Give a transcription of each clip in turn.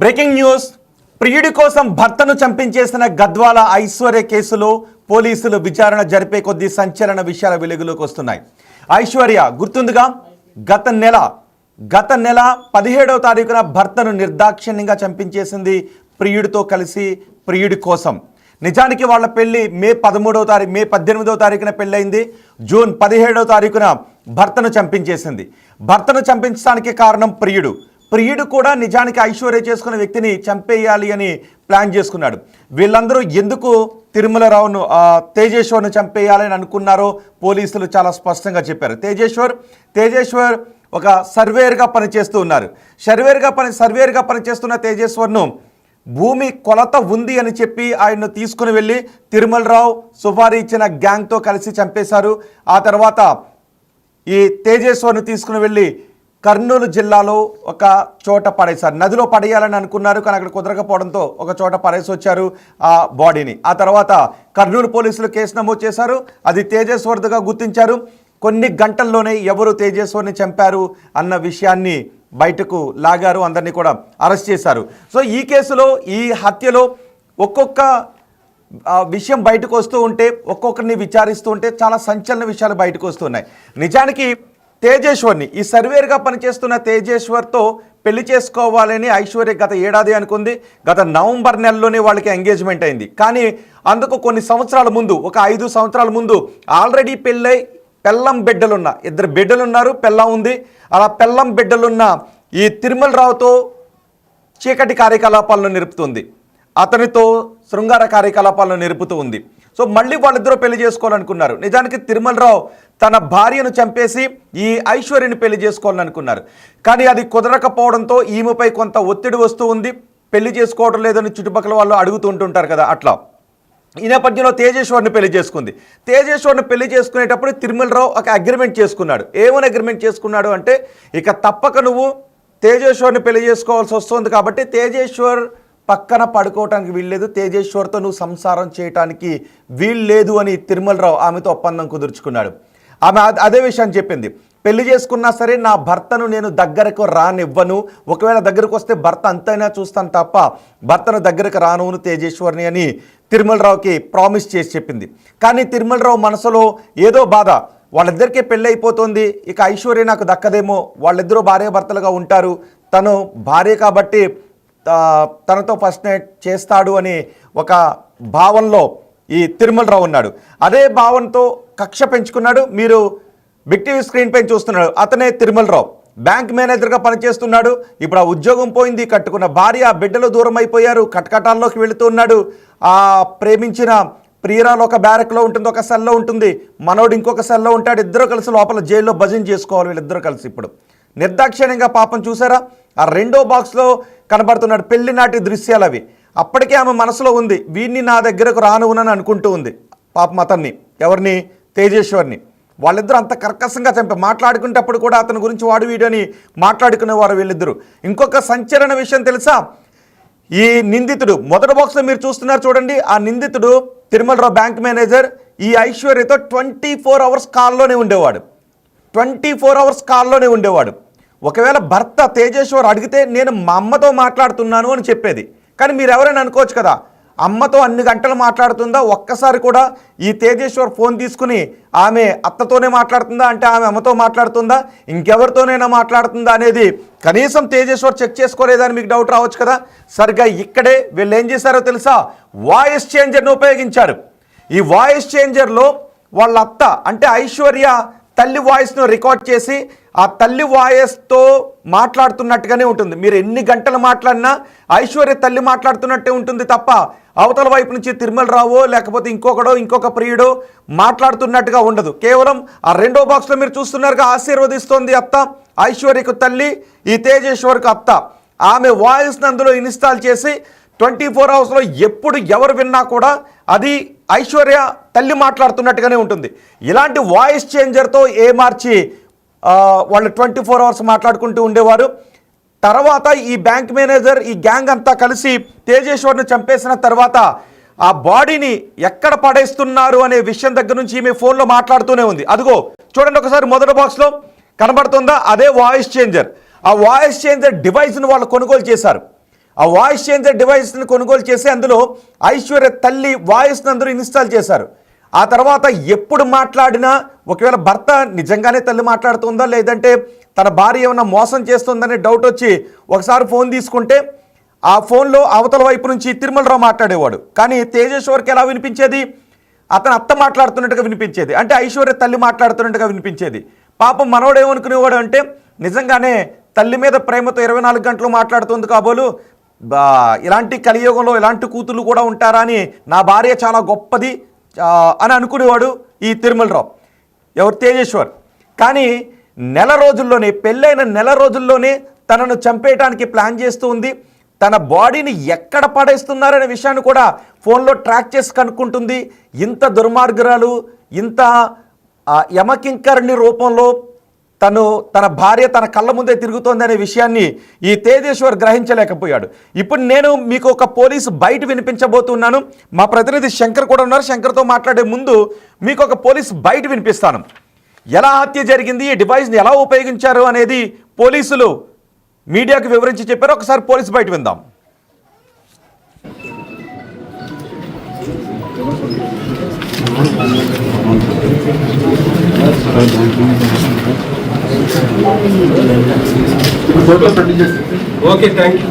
Breaking news. ప్రియుడి కోసం భర్తను చంపించేసిన గద్వాల ఐశ్వర్య కేసులో పోలీసులు విచారణ జరిపే కొద్దీ సంచలన విషయాల వెలుగులోకి వస్తున్నాయి. ఐశ్వర్య గుర్తుందిగా, గత నెల 17వ తారీఖున భర్తను నిర్దాక్షిణ్యంగా చంపించేసింది ప్రియుడితో కలిసి, ప్రియుడి కోసం. నిజానికి వాళ్ళ పెళ్లి మే 18వ తారీఖున పెళ్ళయింది. జూన్ 17వ తారీఖున భర్తను చంపించేసింది. భర్తను చంపించడానికి కారణం ప్రియుడు కూడా నిజానికి ఐశ్వర్య చేసుకున్న వ్యక్తిని చంపేయాలి అని ప్లాన్ చేసుకున్నాడు. వీళ్ళందరూ ఎందుకు తిరుమలరావును తేజేశ్వర్ను చంపేయాలని అనుకున్నారో పోలీసులు చాలా స్పష్టంగా చెప్పారు. తేజేశ్వర్ ఒక సర్వేయర్గా పనిచేస్తూ ఉన్నారు. సర్వేయర్గా పనిచేస్తున్న తేజేశ్వర్ను భూమి కొలత ఉంది అని చెప్పి ఆయన్ను తీసుకుని వెళ్ళి తిరుమలరావు సుపారీ ఇచ్చిన గ్యాంగ్తో కలిసి చంపేశారు. ఆ తర్వాత ఈ తేజేశ్వర్ను తీసుకుని వెళ్ళి కర్నూలు జిల్లాలో ఒక చోట పడేశారు. నదిలో పడేయాలని అనుకున్నారు, కానీ అక్కడ కుదరకపోవడంతో ఒక చోట పడేసి వచ్చారు ఆ బాడీని. ఆ తర్వాత కర్నూలు పోలీసులు కేసు నమోదు చేశారు. అది తేజేశ్వర్గా గుర్తించారు. కొన్ని గంటల్లోనే ఎవరు తేజేశ్వర్ని చంపారు అన్న విషయాన్ని బయటకు లాగారు, అందరినీ కూడా అరెస్ట్ చేశారు. సో ఈ కేసులో, ఈ హత్యలో ఒక్కొక్క విషయం బయటకు వస్తూ ఉంటే, ఒక్కొక్కరిని విచారిస్తూ ఉంటే చాలా సంచలన విషయాలు బయటకు వస్తున్నాయి. నిజానికి తేజేశ్వర్ని, ఈ సర్వేయర్గా పనిచేస్తున్న తేజేశ్వర్తో పెళ్లి చేసుకోవాలని ఐశ్వర్య గత ఏడాది అనుకుంది. గత నవంబర్ నెలలోనే వాళ్ళకి ఎంగేజ్మెంట్ అయింది. కానీ అందుకు కొన్ని సంవత్సరాల ముందు, ఒక 5 సంవత్సరాల ముందు ఆల్రెడీ పెళ్ళై పెళ్ళం బిడ్డలున్న 2 బిడ్డలున్నారు, పెళ్ళం ఉంది. అలా పెళ్ళం బిడ్డలున్న ఈ తిరుమలరావుతో చీకటి కార్యకలాపాలను నిలుపుతుంది, అతనితో శృంగార కార్యకలాపాలను నిలుపుతూ ఉంది. సో మళ్ళీ వాళ్ళిద్దరూ పెళ్లి చేసుకోవాలనుకున్నారు. నిజానికి తిరుమలరావు తన భార్యను చంపేసి ఈ ఐశ్వర్యని పెళ్లి చేసుకోవాలనుకున్నారు. కానీ అది కుదరకపోవడంతో ఈమెపై కొంత ఒత్తిడి వస్తూ ఉంది. పెళ్లి చేసుకోవడం లేదని చుట్టుపక్కల వాళ్ళు అడుగుతూ ఉంటుంటారు కదా, అట్లా ఈ నేపథ్యంలో తేజేశ్వర్ని పెళ్లి చేసుకుంది. తేజేశ్వర్ని పెళ్లి చేసుకునేటప్పుడు తిరుమలరావు ఒక అగ్రిమెంట్ చేసుకున్నాడు. ఏమని అగ్రిమెంట్ చేసుకున్నాడు అంటే, ఇక తప్పక నువ్వు తేజేశ్వర్ని పెళ్లి చేసుకోవాల్సి వస్తుంది కాబట్టి తేజేశ్వర్ పక్కన పడుకోవటానికి వీల్లేదు, తేజేశ్వర్తో నువ్వు సంసారం చేయటానికి వీల్లేదు అని తిరుమలరావు ఆమెతో ఒప్పందం కుదుర్చుకున్నాడు. ఆమె అదే విషయాన్ని చెప్పింది. పెళ్లి చేసుకున్నా సరే నా భర్తను నేను దగ్గరకు రానివ్వను, ఒకవేళ దగ్గరకు వస్తే భర్త అంతైనా చూస్తాను తప్ప భర్తను దగ్గరకు రానువును తేజేశ్వర్ని అని తిరుమలరావుకి ప్రామిస్ చేసి చెప్పింది. కానీ తిరుమలరావు మనసులో ఏదో బాధ, వాళ్ళిద్దరికీ పెళ్ళి అయిపోతుంది, ఇక ఐశ్వర్య నాకు దక్కదేమో, వాళ్ళిద్దరూ భార్యాభర్తలుగా ఉంటారు, తను భార్య కాబట్టి తనతో ఫస్ట్ నైట్ చేస్తాడు అని ఒక భావనలో ఈ తిరుమలరావు ఉన్నాడు. అదే భావనతో కక్ష పెంచుకున్నాడు. మీరు బిగ్ టీవీ స్క్రీన్ పైన చూస్తున్నాడు, అతనే తిరుమలరావు. బ్యాంక్ మేనేజర్గా పనిచేస్తున్నాడు. ఇప్పుడు ఆ ఉద్యోగం పోయింది, కట్టుకున్న భార్య బిడ్డలు దూరం అయిపోయారు, కటకటాల్లోకి వెళుతూ ఉన్నాడు. ఆ ప్రేమించిన ప్రియురాలు ఒక బ్యారక్లో ఉంటుంది, ఒక సెల్లో ఉంటుంది, మనోడు ఇంకొక సెల్లో ఉంటాడు. ఇద్దరు కలిసి లోపల జైల్లో భజన చేసుకోవాలి వీళ్ళిద్దరూ కలిసి. ఇప్పుడు నిర్దాక్షిణ్యంగా పాపం చూసారా, ఆ 2వ బాక్స్లో కనబడుతున్నాడు పెళ్లి నాటి దృశ్యాలు అవి. అప్పటికే ఆమె మనసులో ఉంది, వీడిని నా దగ్గరకు రానువునని అనుకుంటూ ఉంది పాపం అతన్ని, ఎవరిని, తేజేశ్వర్ని. వాళ్ళిద్దరూ అంత కర్కశంగా మాట్లాడుకునేటప్పుడు కూడా అతని గురించి వాడు వీడని మాట్లాడుకునేవారు వీళ్ళిద్దరూ. ఇంకొక సంచలన విషయం తెలుసా, ఈ నిందితుడు మొదటి బాక్స్లో మీరు చూస్తున్నారు చూడండి, ఆ నిందితుడు తిరుమలరావు బ్యాంక్ మేనేజర్ ఈ ఐశ్వర్యతో 24 అవర్స్ కాల్లోనే ఉండేవాడు. 24 అవర్స్ కాల్లోనే ఉండేవాడు. ఒకవేళ భర్త తేజేశ్వర్ అడిగితే నేను మా అమ్మతో మాట్లాడుతున్నాను అని చెప్పేది. కానీ మీరు ఎవరైనా అనుకోవచ్చు కదా, అమ్మతో అన్ని గంటలు మాట్లాడుతుందా? ఒక్కసారి కూడా ఈ తేజేశ్వర్ ఫోన్ తీసుకుని ఆమె అత్తతోనే మాట్లాడుతుందా అంటే ఆమె అమ్మతో మాట్లాడుతుందా, ఇంకెవరితోనైనా మాట్లాడుతుందా అనేది కనీసం తేజేశ్వర్ చెక్ చేసుకోలేదని మీకు డౌట్ రావచ్చు కదా. సరిగ్గా ఇక్కడే వీళ్ళు ఏం చేశారో తెలుసా, వాయిస్ చేంజర్ను ఉపయోగించారు. ఈ వాయిస్ చేంజర్లో వాళ్ళ అత్త అంటే ఐశ్వర్య తల్లి వాయిస్ను రికార్డ్ చేసి ఆ తల్లి వాయిస్తో మాట్లాడుతున్నట్టుగానే ఉంటుంది. మీరు ఎన్ని గంటలు మాట్లాడినా ఐశ్వర్య తల్లి మాట్లాడుతున్నట్టే ఉంటుంది తప్ప అవతల వైపు నుంచి తిరుమలరావు లేకపోతే ఇంకొక ప్రియుడో మాట్లాడుతున్నట్టుగా ఉండదు. కేవలం ఆ 2వ బాక్స్లో మీరు చూస్తున్నారుగా, ఆశీర్వదిస్తోంది అత్త, ఐశ్వర్యకు తల్లి, ఈ తేజేశ్వర్కు అత్త. ఆమె వాయిస్ని అందులో ఇన్స్టాల్ చేసి 24 అవర్స్లో ఎప్పుడు ఎవరు విన్నా కూడా అది ఐశ్వర్య తల్లి మాట్లాడుతున్నట్టుగానే ఉంటుంది. ఇలాంటి వాయిస్ చేంజర్తో మార్చి వాళ్ళు 24 అవర్స్ మాట్లాడుకుంటూ ఉండేవారు. తర్వాత ఈ బ్యాంక్ మేనేజర్, ఈ గ్యాంగ్ అంతా కలిసి తేజేశ్వర్ను చంపేసిన తర్వాత ఆ బాడీని ఎక్కడ పడేస్తున్నారు అనే విషయం దగ్గర నుంచి ఈమె ఫోన్లో మాట్లాడుతూనే ఉంది. అదిగో చూడండి ఒకసారి, మొదటి బాక్స్లో కనబడుతుందా, అదే వాయిస్ చేంజర్. ఆ వాయిస్ చేంజర్ డివైస్ను వాళ్ళు కొనుగోలు చేశారు. ఆ వాయిస్ చేంజర్ డివైస్ని కొనుగోలు చేసి అందులో ఐశ్వర్య తల్లి వాయిస్ని అందరూ ఇన్స్టాల్ చేశారు. ఆ తర్వాత ఎప్పుడు మాట్లాడినా ఒకవేళ భర్త నిజంగానే తల్లి మాట్లాడుతుందా లేదంటే తన భార్య ఏమైనా మోసం చేస్తుందనే డౌట్ వచ్చి ఒకసారి ఫోన్ తీసుకుంటే ఆ ఫోన్లో అవతల వైపు నుంచి తిరుమలరావు మాట్లాడేవాడు. కానీ తేజేశ్వర్కి ఎలా వినిపించేది? అతను అత్త మాట్లాడుతున్నట్టుగా వినిపించేది, అంటే ఐశ్వర్య తల్లి మాట్లాడుతున్నట్టుగా వినిపించేది. పాపం మనోడు ఏమనుకునేవాడు అంటే నిజంగానే తల్లి మీద ప్రేమతో 24 గంటలు మాట్లాడుతుంది కాబోలు, ఇలాంటి కలియుగంలో ఇలాంటి కూతుళ్ళు కూడా ఉంటారా అని, నా భార్య చాలా గొప్పది అని అనుకునేవాడు ఈ తిరుమలరావు, ఎవరు తేజేశ్వర్. కానీ నెల రోజుల్లోనే, పెళ్ళైన నెల రోజుల్లోనే తనను చంపేయడానికి ప్లాన్ చేస్తూ ఉంది. తన బాడీని ఎక్కడ పడేస్తున్నారనే విషయాన్ని కూడా ఫోన్లో ట్రాక్ చేసి కనుక్కుంటుంది. ఇంత దుర్మార్గురాలు, ఇంత యమకింకరుని రూపంలో తన భార్య తన కళ్ళ ముందే తిరుగుతోంది అనే విషయాన్ని ఈ తేజేశ్వర్ గ్రహించలేకపోయాడు. ఇప్పుడు నేను మీకు ఒక పోలీసు బయట వినిపించబోతున్నాను. మా ప్రతినిధి శంకర్ కూడా ఉన్నారు. శంకర్తో మాట్లాడే ముందు మీకు ఒక పోలీసు బయట వినిపిస్తాను. ఎలా హత్య జరిగింది, ఈ డివైస్ని ఎలా ఉపయోగించారు అనేది పోలీసులు మీడియాకు వివరించి చెప్పారు. ఒకసారి పోలీసు బయట విందాం. Okay, thank you.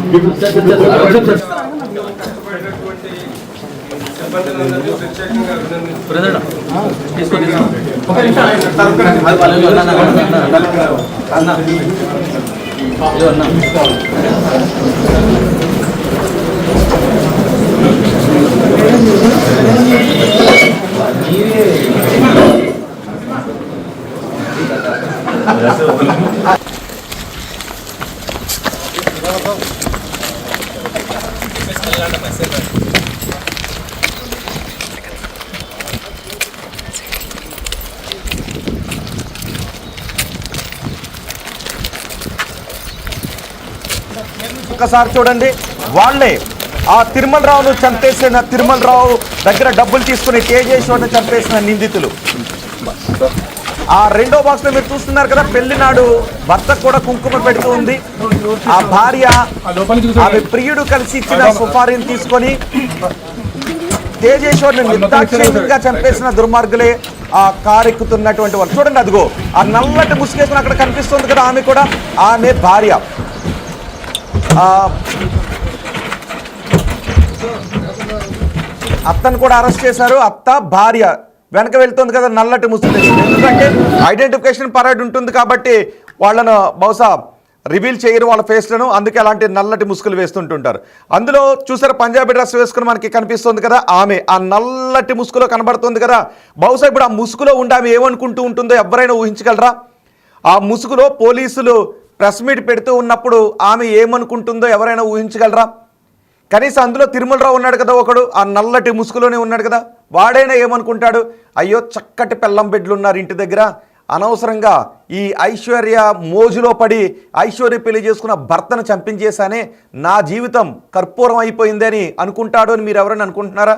ఒకసారి చూడండి, వాళ్ళే ఆ తిరుమలరావును చంపేసిన, తిరుమలరావు దగ్గర డబ్బులు తీసుకుని తేజేశ్వర్ని చంపేసిన నిందితులు. ఆ రెండో బాక్స్లో మీరు చూస్తున్నారు కదా, పెళ్లి నాడు భర్తకు కూడా కుంకుమ పెడుతూ ఉంది. ఆ భార్య ఆమె ప్రియుడు కలిసి ఇచ్చిన సుపారీని తీసుకొని తేజేశ్వర్ని నిర్దాక్షిణ్యంగా చంపేసిన దుర్మార్గులే ఆ కారు ఎక్కుతున్నటువంటి వాళ్ళు. చూడండి, అదిగో ఆ నల్లటి ముసుగేసుకుని అక్కడ కనిపిస్తుంది కదా, ఆమె కూడా ఆమె భార్య. అత్తను కూడా అరెస్ట్ చేశారు. అత్త భార్య వెనక వెళ్తుంది కదా నల్లటి ముసుగు, ఎందుకంటే ఐడెంటిఫికేషన్ పరేడ్ ఉంటుంది కాబట్టి వాళ్ళను బహుశా రివీల్ చేయరు వాళ్ళ ఫేస్లను, అందుకే అలాంటి నల్లటి ముసుగులు వేస్తుంటుంటారు. అందులో చూసారు పంజాబీ డ్రెస్ వేసుకుని మనకి కనిపిస్తుంది కదా, ఆమె ఆ నల్లటి ముసుగులో కనబడుతుంది కదా. బహుశా ఇప్పుడు ఆ ముసుగులో ఉండి ఆమె ఏమనుకుంటూ ఉంటుందో ఎవరైనా ఊహించగలరా? ఆ ముసుగులో పోలీసులు ప్రెస్ మీట్ పెడుతూ ఉన్నప్పుడు ఆమె ఏమనుకుంటుందో ఎవరైనా ఊహించగలరా? కనీసం అందులో తిరుమలరావు ఉన్నాడు కదా ఒకడు, ఆ నల్లటి ముసుగులోనే ఉన్నాడు కదా, వాడైనా ఏమనుకుంటాడు? అయ్యో చక్కటి పెళ్ళం బిడ్డలు ఉన్నారు ఇంటి దగ్గర, అనవసరంగా ఈ ఐశ్వర్య మోజులో పడి ఐశ్వర్య పెళ్లి చేసుకున్న భర్తను చంపించేశానే, నా జీవితం కర్పూరం అయిపోయింది అని అనుకుంటాడు అని మీరు ఎవరైనా అనుకుంటున్నారా?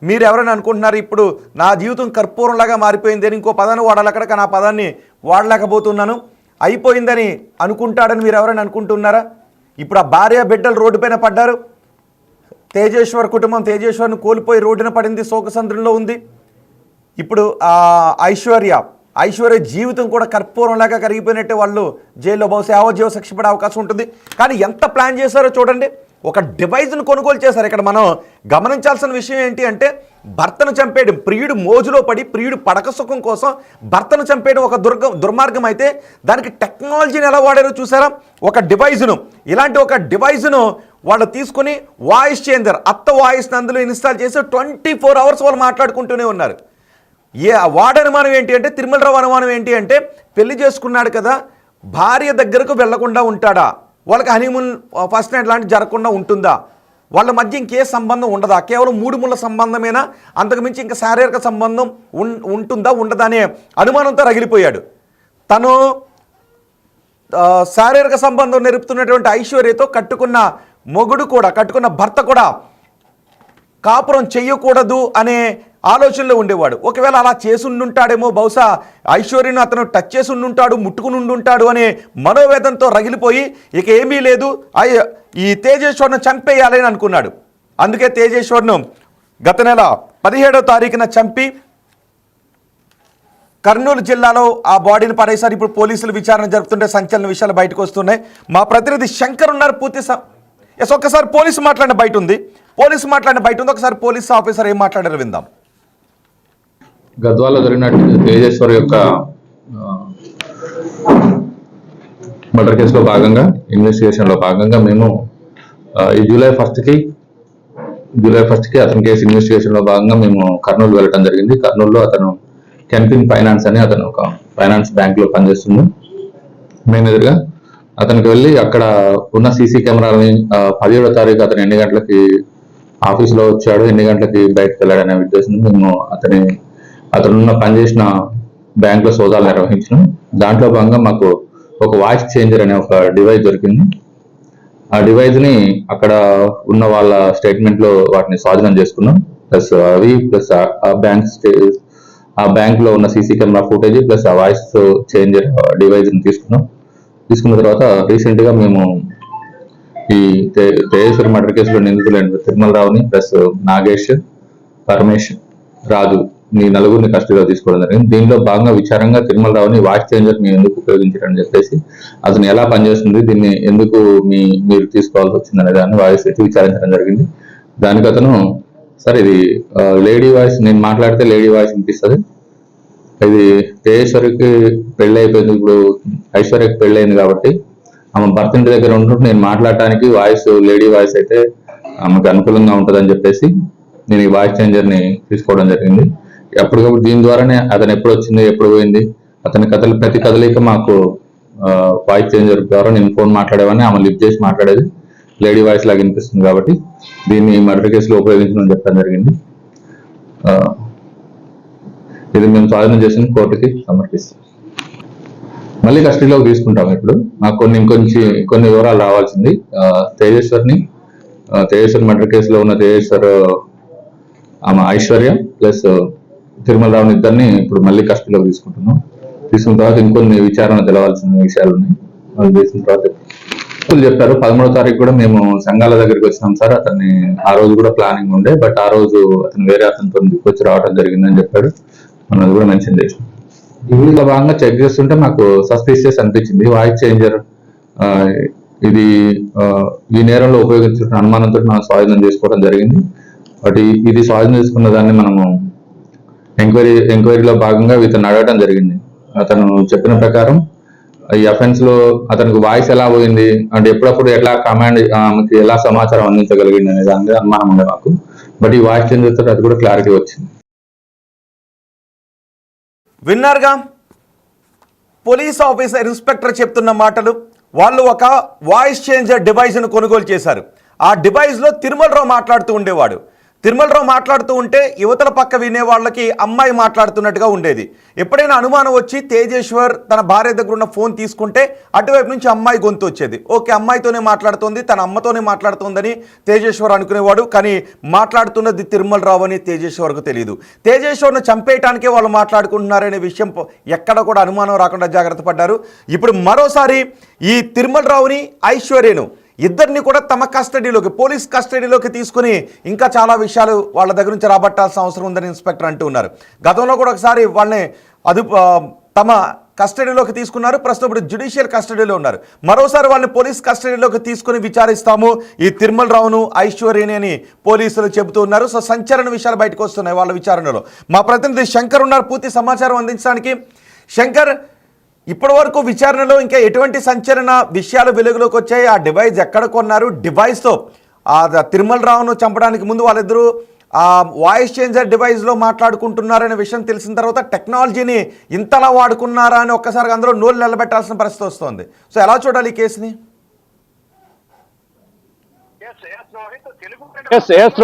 మీరు ఎవరైనా అనుకుంటున్నారు ఇప్పుడు నా జీవితం కర్పూరంలాగా మారిపోయింది అని? ఇంకో పదాన్ని వాడాలి అక్కడ, కానీ ఆ పదాన్ని వాడలేకపోతున్నాను. అయిపోయిందని అనుకుంటాడని మీరు ఎవరైనా అనుకుంటున్నారా? ఇప్పుడు ఆ భార్య బిడ్డలు రోడ్డుపైన పడ్డారు. తేజేశ్వర్ కుటుంబం తేజేశ్వర్ని కోల్పోయి రోడ్డున పడింది, శోకసంద్రంలో ఉంది. ఇప్పుడు ఐశ్వర్య జీవితం కూడా కర్పూరంలాగా కరిగిపోయినట్టే వాళ్ళు జైల్లో బహుశా యావజ్జీవ శిక్ష పడే అవకాశం ఉంటుంది. కానీ ఎంత ప్లాన్ చేశారో చూడండి, ఒక డివైజ్ను కొనుగోలు చేశారు. ఇక్కడ మనం గమనించాల్సిన విషయం ఏంటి అంటే, భర్తను చంపేయడం, ప్రియుడు మోజులో పడి ప్రియుడు పడక సుఖం కోసం భర్తను చంపేయడం ఒక దుర్మార్గం అయితే, దానికి టెక్నాలజీని ఎలా వాడారో చూసారా? ఒక డివైజ్ను, ఇలాంటి ఒక డివైజ్ను వాళ్ళు తీసుకుని వాయిస్ చేంజర్, అత్త వాయిస్ని అందులో ఇన్స్టాల్ చేసి 24 hours వాళ్ళు మాట్లాడుకుంటూనే ఉన్నారు. వాడి అనుమానం ఏంటి అంటే, తిరుమలరావు అనుమానం ఏంటి అంటే, పెళ్లి చేసుకున్నాడు కదా, భార్య దగ్గరకు వెళ్లకుండా ఉంటాడా, వాళ్ళకి హనీమూన్ ఫస్ట్ నైట్ లాంటి జరగకుండా ఉంటుందా, వాళ్ళ మధ్య ఇంకే సంబంధం ఉండదా, కేవలం 3 ముళ్ళ సంబంధమేనా, అంతకుమించి ఇంకా శారీరక సంబంధం ఉంటుందా ఉండదా అనే అనుమానంతో రగిలిపోయాడు. తను శారీరక సంబంధం నెరుపుతున్నటువంటి ఐశ్వర్యతో కట్టుకున్న మొగుడు కూడా, కట్టుకున్న భర్త కూడా కాపురం చెయ్యకూడదు అనే ఆలోచనలో ఉండేవాడు. ఒకవేళ అలా చేసి ఉండుంటాడేమో, బహుశా ఐశ్వర్యను అతను టచ్ చేసి ఉండుంటాడు, ముట్టుకుని ఉండుంటాడు అనే మనోవేదంతో రగిలిపోయి ఇక ఏమీ లేదు, ఈ తేజేశ్వర్ను చంపేయాలని అనుకున్నాడు. అందుకే తేజేశ్వర్ను గత నెల 17వ తారీఖున చంపి కర్నూలు జిల్లాలో ఆ బాడీని పడేశారు. ఇప్పుడు పోలీసులు విచారణ జరుపుతుంటే సంచలన విషయాలు బయటకు వస్తున్నాయి. మా ప్రతినిధి శంకర్ ఉన్నారు. ఒక్కసారి పోలీసు మాట్లాడిన బయట ఉంది, ఒకసారి పోలీసు ఆఫీసర్ ఏం మాట్లాడారో విందాం. గద్వాలో జరిగినట్టు తేజేశ్వర్ యొక్క మర్డర్ కేసులో భాగంగా, ఇన్వెస్టిగేషన్లో భాగంగా మేము ఈ జూలై ఫస్ట్కి అతని కేసు ఇన్వెస్టిగేషన్లో భాగంగా మేము కర్నూలు వెళ్ళడం జరిగింది. కర్నూలులో అతను కెన్పిన్ ఫైనాన్స్ అని అతను ఒక ఫైనాన్స్ బ్యాంక్లో పనిచేస్తుంది. మేనేజర్గా అతనికి వెళ్ళి అక్కడ ఉన్న సీసీ కెమెరాలని 17వ తారీఖు అతను ఎన్ని గంటలకి ఆఫీస్లో వచ్చాడు, ఎన్ని గంటలకి బయటకు వెళ్ళాడు అనే ఉద్దేశంతో మేము అతనున్న పనిచేసిన బ్యాంక్లో సోదాలు నిర్వహించినాం. దాంట్లో భాగంగా మాకు ఒక వాయిస్ చేంజర్ అనే ఒక డివైస్ దొరికింది. ఆ డివైస్ని అక్కడ ఉన్న వాళ్ళ స్టేట్మెంట్లో వాటిని స్వాధీనం చేసుకున్నాం. ప్లస్ అవి ప్లస్ ఆ బ్యాంక్లో ఉన్న సీసీ కెమెరా ఫుటేజ్ ప్లస్ ఆ వాయిస్ చేంజర్ డివైస్ని తీసుకున్న తర్వాత రీసెంట్గా మేము ఈ తేజేశ్వరి మర్డర్ కేసులో నిందితులైన తిరుమల రావుని ప్లస్ నాగేష్, పరమేష్, రాజు ఈ నలుగురిని కస్టడీలో తీసుకోవడం జరిగింది. దీనిలో భాగంగా విచారంగా తిరుమల రావుని వాయిస్ చేంజర్ మేము ఎందుకు ఉపయోగించారని చెప్పేసి, అతను ఎలా పనిచేస్తుంది, దీన్ని ఎందుకు మీరు తీసుకోవాల్సి వచ్చింది అనే దాన్ని వాయిస్ పెట్టి విచారించడం జరిగింది. దానికి అతను సార్ ఇది లేడీ వాయిస్, నేను మాట్లాడితే లేడీ వాయిస్ వినిపిస్తుంది, ఇది తేజేశ్వరికి పెళ్ళి అయిపోయింది, ఇప్పుడు ఐశ్వర్యకి పెళ్ళి అయింది కాబట్టి ఆమె భర్త ఇంటి దగ్గర ఉంటుంటే నేను మాట్లాడటానికి వాయిస్ లేడీ వాయిస్ అయితే ఆమెకు అనుకూలంగా ఉంటుందని చెప్పేసి నేను ఈ వాయిస్ చేంజర్ని తీసుకోవడం జరిగింది. అప్పటికప్పుడు దీని ద్వారానే అతను ఎప్పుడు వచ్చింది, ఎప్పుడు పోయింది, అతని ప్రతి కదలిక మాకు వాయిస్ చేంజర్ ద్వారా నేను ఫోన్ మాట్లాడేవాడిని, ఆమె లిఫ్ట్ చేసి మాట్లాడేది లేడీ వాయిస్ లాగా వినిపిస్తుంది కాబట్టి దీన్ని మర్డర్ కేసులో ఉపయోగించడం చెప్పడం జరిగింది. ఇది మేము స్వాధీనం చేసిన కోర్టుకి సమర్పిస్తాం. మళ్ళీ కస్టడీలోకి తీసుకుంటాం. ఇప్పుడు నాకు కొన్ని వివరాలు రావాల్సింది. తేజేశ్వర్ మర్డర్ కేసులో ఉన్న తేజేశ్వర్ ఆమె ఐశ్వర్య ప్లస్ తిరుమల రావుని ఇద్దరిని ఇప్పుడు మళ్ళీ కస్టడీలోకి తీసుకున్న తర్వాత ఇంకొన్ని విచారణ తెలవాల్సిన విషయాలు ఉన్నాయి. చేసిన తర్వాత చెప్పారు 13వ తారీఖు కూడా మేము సంఘాల దగ్గరికి వచ్చినాం సార్, అతన్ని ఆ రోజు కూడా ప్లానింగ్ ఉండే, బట్ ఆ రోజు అతను వేరే అతనితో వచ్చి రావడం జరిగిందని చెప్పాడు. మనం అది కూడా మెన్షన్ చేసాం. ఇందులో భాగంగా చెక్ చేస్తుంటే మాకు సస్పిషియస్ అనిపించింది. వాయిస్ చేంజర్ ఇది ఈ నేరంలో ఉపయోగించిన అనుమానంతో మనం స్వాధీనం చేసుకోవడం జరిగింది. బట్ ఇది స్వాధీనం చేసుకున్న దాన్ని మనము ఎంక్వైరీలో భాగంగా ఇతను అడగడం జరిగింది. అతను చెప్పిన ప్రకారం ఈ అఫెన్స్ లో అతనికి వాయిస్ ఎలా పోయింది అంటే ఎప్పుడప్పుడు ఎట్లా కమాండ్ ఆమెకి ఎలా సమాచారం అందించగలిగింది అనే దాని మీద అనుమానం ఉంది మాకు. బట్ ఈ వాయిస్ చేంజ్ చేస్తే అది కూడా క్లారిటీ వచ్చింది. విన్నారుగా పోలీస్ ఆఫీసర్ ఇన్స్పెక్టర్ చెప్తున్న మాటలు. వాళ్ళు ఒక వాయిస్ చేంజర్ డివైస్ను కొనుగోలు చేశారు. ఆ డివైస్లో తిరుమలరావు మాట్లాడుతూ ఉండేవాడు. తిరుమలరావు మాట్లాడుతూ ఉంటే యువతల పక్క వినే వాళ్ళకి అమ్మాయి మాట్లాడుతున్నట్టుగా ఉండేది. ఎప్పుడైనా అనుమానం వచ్చి తేజేశ్వర్ తన భార్య దగ్గర ఉన్న ఫోన్ తీసుకుంటే అటువైపు నుంచి అమ్మాయి గొంతు వచ్చేది. ఓకే, అమ్మాయితోనే మాట్లాడుతోంది, తన అమ్మతోనే మాట్లాడుతోందని తేజేశ్వర్ అనుకునేవాడు. కానీ మాట్లాడుతున్నది తిరుమలరావు అని తేజేశ్వర్కు తెలియదు. తేజేశ్వర్ను చంపేయటానికే వాళ్ళు మాట్లాడుకుంటున్నారనే విషయం ఎక్కడ కూడా అనుమానం రాకుండా జాగ్రత్త పడ్డారు. ఇప్పుడు మరోసారి ఈ తిరుమలరావుని, ఐశ్వర్యను ఇద్దరిని కూడా తమ కస్టడీలోకి, పోలీస్ కస్టడీలోకి తీసుకుని ఇంకా చాలా విషయాలు వాళ్ళ దగ్గర నుంచి రాబట్టాల్సిన అవసరం ఉందని ఇన్స్పెక్టర్ అంటూ ఉన్నారు. గతంలో కూడా ఒకసారి వాళ్ళని తమ కస్టడీలోకి తీసుకున్నారు. ప్రస్తుతం ఇప్పుడు జ్యుడిషియల్ కస్టడీలో ఉన్నారు. మరోసారి వాళ్ళని పోలీస్ కస్టడీలోకి తీసుకుని విచారిస్తాము ఈ తిరుమలరావును, ఐశ్వర్యని అని పోలీసులు చెబుతూ ఉన్నారు. సో సంచలన విషయాలు బయటకు వస్తున్నాయి వాళ్ళ విచారణలో. మా ప్రతినిధి శంకర్ ఉన్నారు పూర్తి సమాచారం అందించడానికి. శంకర్, ఇప్పటి వరకు విచారణలో ఇంకా ఎటువంటి సంచలన విషయాలు వెలుగులోకి వచ్చాయి? ఆ డివైస్ ఎక్కడ కొన్నారు? డివైస్తో తిరుమలరావును చంపడానికి ముందు వాళ్ళిద్దరూ ఆ వాయిస్ చేంజర్ డివైస్లో మాట్లాడుకుంటున్నారనే విషయం తెలిసిన తర్వాత టెక్నాలజీని ఇంతలా వాడుకున్నారా అని ఒక్కసారి అందరూ నోళ్ళు నిలబెట్టాల్సిన పరిస్థితి వస్తుంది. సో ఎలా చూడాలి ఈ కేసుని?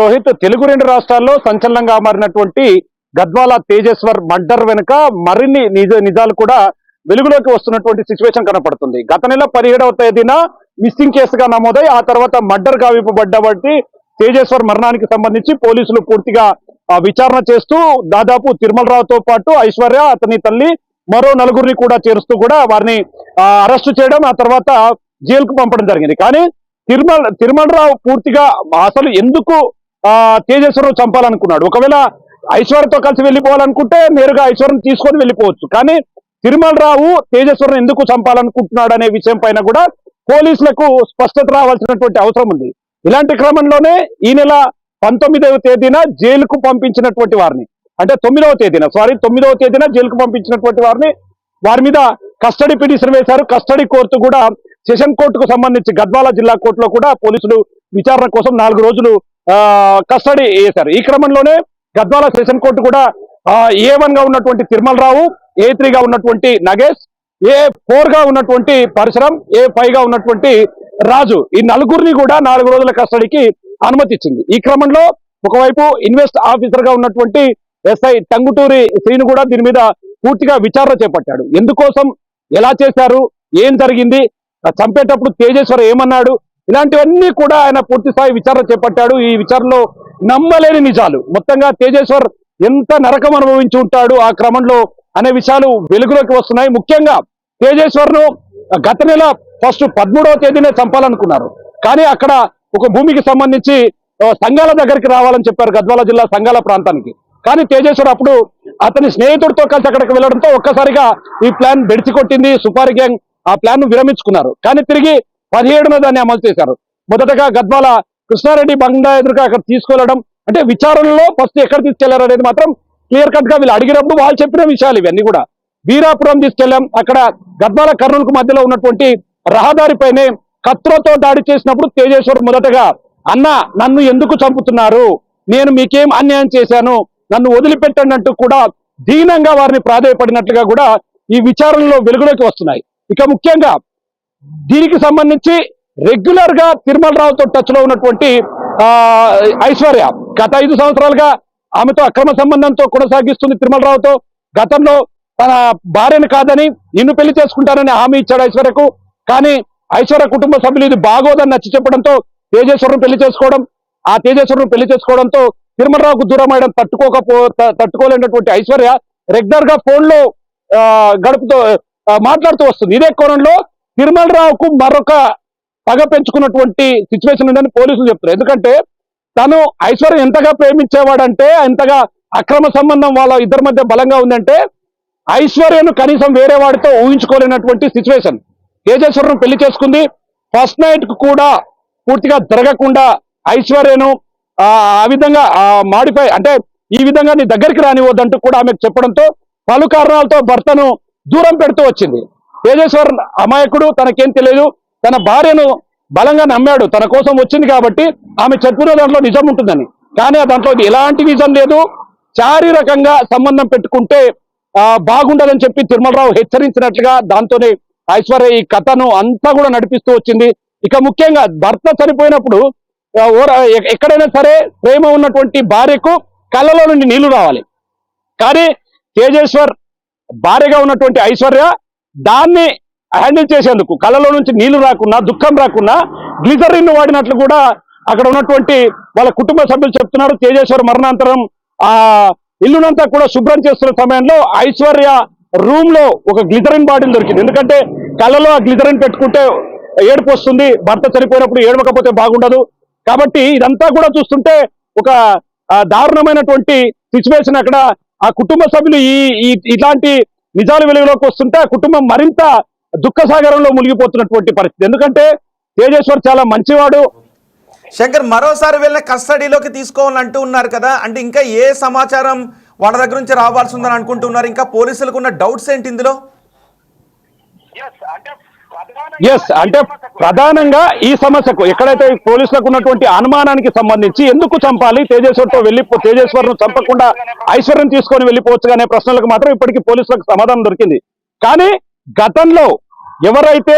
రోహిత్, తెలుగు 2 రాష్ట్రాల్లో సంచలనంగా మారినటువంటి గద్వాల తేజేశ్వర్ మర్డర్ వెనుక మరిన్ని నిజాలు కూడా వెలుగులోకి వస్తున్నటువంటి సిచ్యువేషన్ కనపడుతుంది. గత నెల 17వ తేదీన మిస్సింగ్ కేసుగా నమోదై ఆ తర్వాత మర్డర్ గావింపబడ్డబట్టి తేజేశ్వర్ మరణానికి సంబంధించి పోలీసులు పూర్తిగా విచారణ చేస్తూ దాదాపు తిరుమలరావుతో పాటు ఐశ్వర్య, అతని తల్లి, మరో నలుగురిని కూడా చేరుస్తూ కూడా వారిని అరెస్టు చేయడం, ఆ తర్వాత జైలుకు పంపడం జరిగింది. కానీ తిరుమలరావు పూర్తిగా అసలు ఎందుకు తేజేశ్వరరావు చంపాలనుకున్నాడు? ఒకవేళ ఐశ్వర్యతో కలిసి వెళ్ళిపోవాలనుకుంటే నేరుగా ఐశ్వర్యను తీసుకొని వెళ్ళిపోవచ్చు. కానీ తిరుమలరావు తేజేశ్వరను ఎందుకు చంపాలనుకుంటున్నాడు అనే విషయం పైన కూడా పోలీసులకు స్పష్టత రావాల్సినటువంటి అవసరం ఉంది. ఇలాంటి క్రమంలోనే ఈ నెల 19వ తేదీన జైలుకు పంపించినటువంటి వారిని, అంటే 9వ తేదీన జైలుకు పంపించినటువంటి వారిని, వారి మీద కస్టడీ పిటిషన్ వేశారు. కస్టడీ కోర్టు కూడా సెషన్ కోర్టుకు సంబంధించి గద్వాల జిల్లా కోర్టులో కూడా పోలీసులు విచారణ కోసం 4 రోజులు కస్టడీ వేశారు. ఈ క్రమంలోనే గద్వాల సెషన్ కోర్టు కూడా A1 గా ఉన్నటువంటి తిరుమలరావు, A3 గా ఉన్నటువంటి నగేష్, A4 గా ఉన్నటువంటి పరశురం, A5 గా ఉన్నటువంటి రాజు, ఈ నలుగురిని కూడా 4 రోజుల కస్టడీకి అనుమతి ఇచ్చింది. ఈ క్రమంలో ఒకవైపు ఇన్వెస్ట్ ఆఫీసర్ గా ఉన్నటువంటి SI టంగుటూరి శ్రీను కూడా దీని మీద పూర్తిగా విచారణ చేపట్టాడు. ఎందుకోసం, ఎలా చేశారు, ఏం జరిగింది, చంపేటప్పుడు తేజేశ్వర్ ఏమన్నాడు, ఇలాంటివన్నీ కూడా ఆయన పూర్తి స్థాయి విచారణ చేపట్టాడు. ఈ విచారణలో నమ్మలేని నిజాలు, మొత్తంగా తేజేశ్వర్ ఎంత నరకం అనుభవించి ఉంటాడు ఆ క్రమంలో అనే విషయాలు వెలుగులోకి వస్తున్నాయి. ముఖ్యంగా తేజేశ్వర్ ను గత నెల 13వ తేదీనే చంపాలనుకున్నారు. కానీ అక్కడ ఒక భూమికి సంబంధించి సంఘాల దగ్గరికి రావాలని చెప్పారు, గద్వాల జిల్లా సంఘాల ప్రాంతానికి. కానీ తేజేశ్వర్ అప్పుడు అతని స్నేహితుడితో కలిసి అక్కడికి వెళ్లడంతో ఒక్కసారిగా ఈ ప్లాన్ బెడిచి కొట్టింది. సుపారి గ్యాంగ్ ఆ ప్లాన్ ను విరమించుకున్నారు. కానీ తిరిగి 17న దాన్ని అమలు చేశారు. మొదటగా గద్వాల కృష్ణారెడ్డి బంగ్లా ఎదురుగా అక్కడ తీసుకెళ్లడం, అంటే విచారణలో ఫస్ట్ ఎక్కడ తీసుకెళ్లారు అనేది మాత్రం క్లియర్ కట్ గా వీళ్ళు అడిగినప్పుడు వాళ్ళు చెప్పిన విషయాలు ఇవన్నీ కూడా. వీరాపురం తీసుకెళ్లాం, అక్కడ గద్వాల కర్నూలుకు మధ్యలో ఉన్నటువంటి రహదారిపైనే కత్తితో దాడి చేసినప్పుడు తేజేశ్వర్ మొదటగా, అన్న నన్ను ఎందుకు చంపుతున్నారు, నేను మీకేం అన్యాయం చేశాను, నన్ను వదిలిపెట్టండి అంటూ కూడా దీనంగా వారిని ప్రాధేయపడినట్లుగా కూడా ఈ విచారణలో వెలుగులోకి వస్తున్నాయి. ఇక ముఖ్యంగా దీనికి సంబంధించి రెగ్యులర్ గా తిరుమలరావుతో టచ్ లో ఉన్నటువంటి ఐశ్వర్య గత 5 సంవత్సరాలుగా ఆమెతో అక్రమ సంబంధంతో కొనసాగిస్తుంది. తిరుమలరావుతో గతంలో తన భార్యను కాదని నిన్ను పెళ్లి చేసుకుంటానని హామీ ఇచ్చాడు ఐశ్వర్యకు. కానీ ఐశ్వర్య కుటుంబ సభ్యులు ఇది బాగోదని నచ్చి చెప్పడంతో తేజేశ్వరను పెళ్లి చేసుకోవడంతో తిరుమలరావుకు దూరం అయ్యడం తట్టుకోలేనటువంటి ఐశ్వర్య రెగ్యులర్ గా ఫోన్ లో మాట్లాడుతూ వస్తుంది. ఇదే కోణంలో తిరుమలరావుకు మరొక పగ పెంచుకున్నటువంటి సిచ్యువేషన్ ఉందని పోలీసులు చెప్తారు. ఎందుకంటే తను ఐశ్వర్య ఎంతగా ప్రేమించేవాడంటే, ఎంతగా అక్రమ సంబంధం వాళ్ళ ఇద్దరి మధ్య బలంగా ఉందంటే ఐశ్వర్యను కనీసం వేరే వాడితో ఊహించుకోలేనటువంటి సిచ్యువేషన్. తేజేశ్వరను పెళ్లి చేసుకుంది. ఫస్ట్ నైట్ కు కూడా పూర్తిగా జరగకుండా ఐశ్వర్యను ఆ విధంగా మాడిఫై, అంటే ఈ విధంగా నీ దగ్గరికి రానివద్దంటూ కూడా ఆమెకు చెప్పడంతో పలు కారణాలతో భర్తను దూరం పెడుతూ వచ్చింది. తేజేశ్వర్ అమాయకుడు, తనకేం తెలియదు, తన భార్యను బలంగా నమ్మాడు, తన కోసం వచ్చింది కాబట్టి ఆమె చెప్పిన దాంట్లో నిజం ఉంటుందని. కానీ దాంట్లో ఎలాంటి నిజం లేదు. శారీరకంగా సంబంధం పెట్టుకుంటే బాగుండదని చెప్పి తిరుమలరావు హెచ్చరించినట్లుగా దాంతోనే ఐశ్వర్య ఈ కథను అంతా కూడా నడిపిస్తూ వచ్చింది. ఇక ముఖ్యంగా భర్త చనిపోయినప్పుడు ఎక్కడైనా సరే ప్రేమ ఉన్నటువంటి భార్యకు కళ్ళలో నుండి నీళ్లు రావాలి. కానీ తేజేశ్వర్ భార్యగా ఉన్నటువంటి ఐశ్వర్య దాన్ని హ్యాండిల్ చేసేందుకు కళ్ళలో నుంచి నీళ్లు రాకున్నా, దుఃఖం రాకున్నా గ్లిజరిన్ వాడినట్లు కూడా అక్కడ ఉన్నటువంటి వాళ్ళ కుటుంబ సభ్యులు చెప్తున్నారు. తేజేశ్వర్ మరణాంతరం ఇల్లునంతా కూడా శుభ్రం చేస్తున్న సమయంలో ఐశ్వర్య రూమ్ లో ఒక గ్లిజరిన్ బాటిల్ దొరికింది. ఎందుకంటే కళ్ళలో ఆ గ్లిజరిన్ పెట్టుకుంటే ఏడుపు వస్తుంది, భర్త చనిపోయినప్పుడు ఏడవకపోతే బాగుండదు. కాబట్టి ఇదంతా కూడా చూస్తుంటే ఒక దారుణమైనటువంటి సిచ్యువేషన్. అక్కడ ఆ కుటుంబ సభ్యులు ఇలాంటి నిజాలు వెలుగులోకి వస్తుంటే ఆ కుటుంబం మరింత దుఃఖసాగరంలో మునిగిపోతున్నటువంటి పరిస్థితి. ఎందుకంటే తేజేశ్వర్ చాలా మంచివాడు. శంకర్, మరోసారి వీళ్ళని కస్టడీలోకి తీసుకోవాలంటూ ఉన్నారు కదా, అంటే ఇంకా ఏ సమాచారం వాళ్ళ దగ్గర నుంచి రావాల్సి ఉందని అనుకుంటున్నారు? ఇంకా పోలీసులకు ఉన్న డౌట్స్ ఏంటి ఇందులో? అంటే ప్రధానంగా ఈ సమస్యకు ఎక్కడైతే పోలీసులకు ఉన్నటువంటి అనుమానానికి సంబంధించి ఎందుకు చంపాలి, తేజేశ్వర్ను చంపకుండా ఐశ్వర్యం తీసుకొని వెళ్ళిపోవచ్చు అనే ప్రశ్నలకు మాత్రం ఇప్పటికీ పోలీసులకు సమాధానం దొరికింది. కానీ గతంలో ఎవరైతే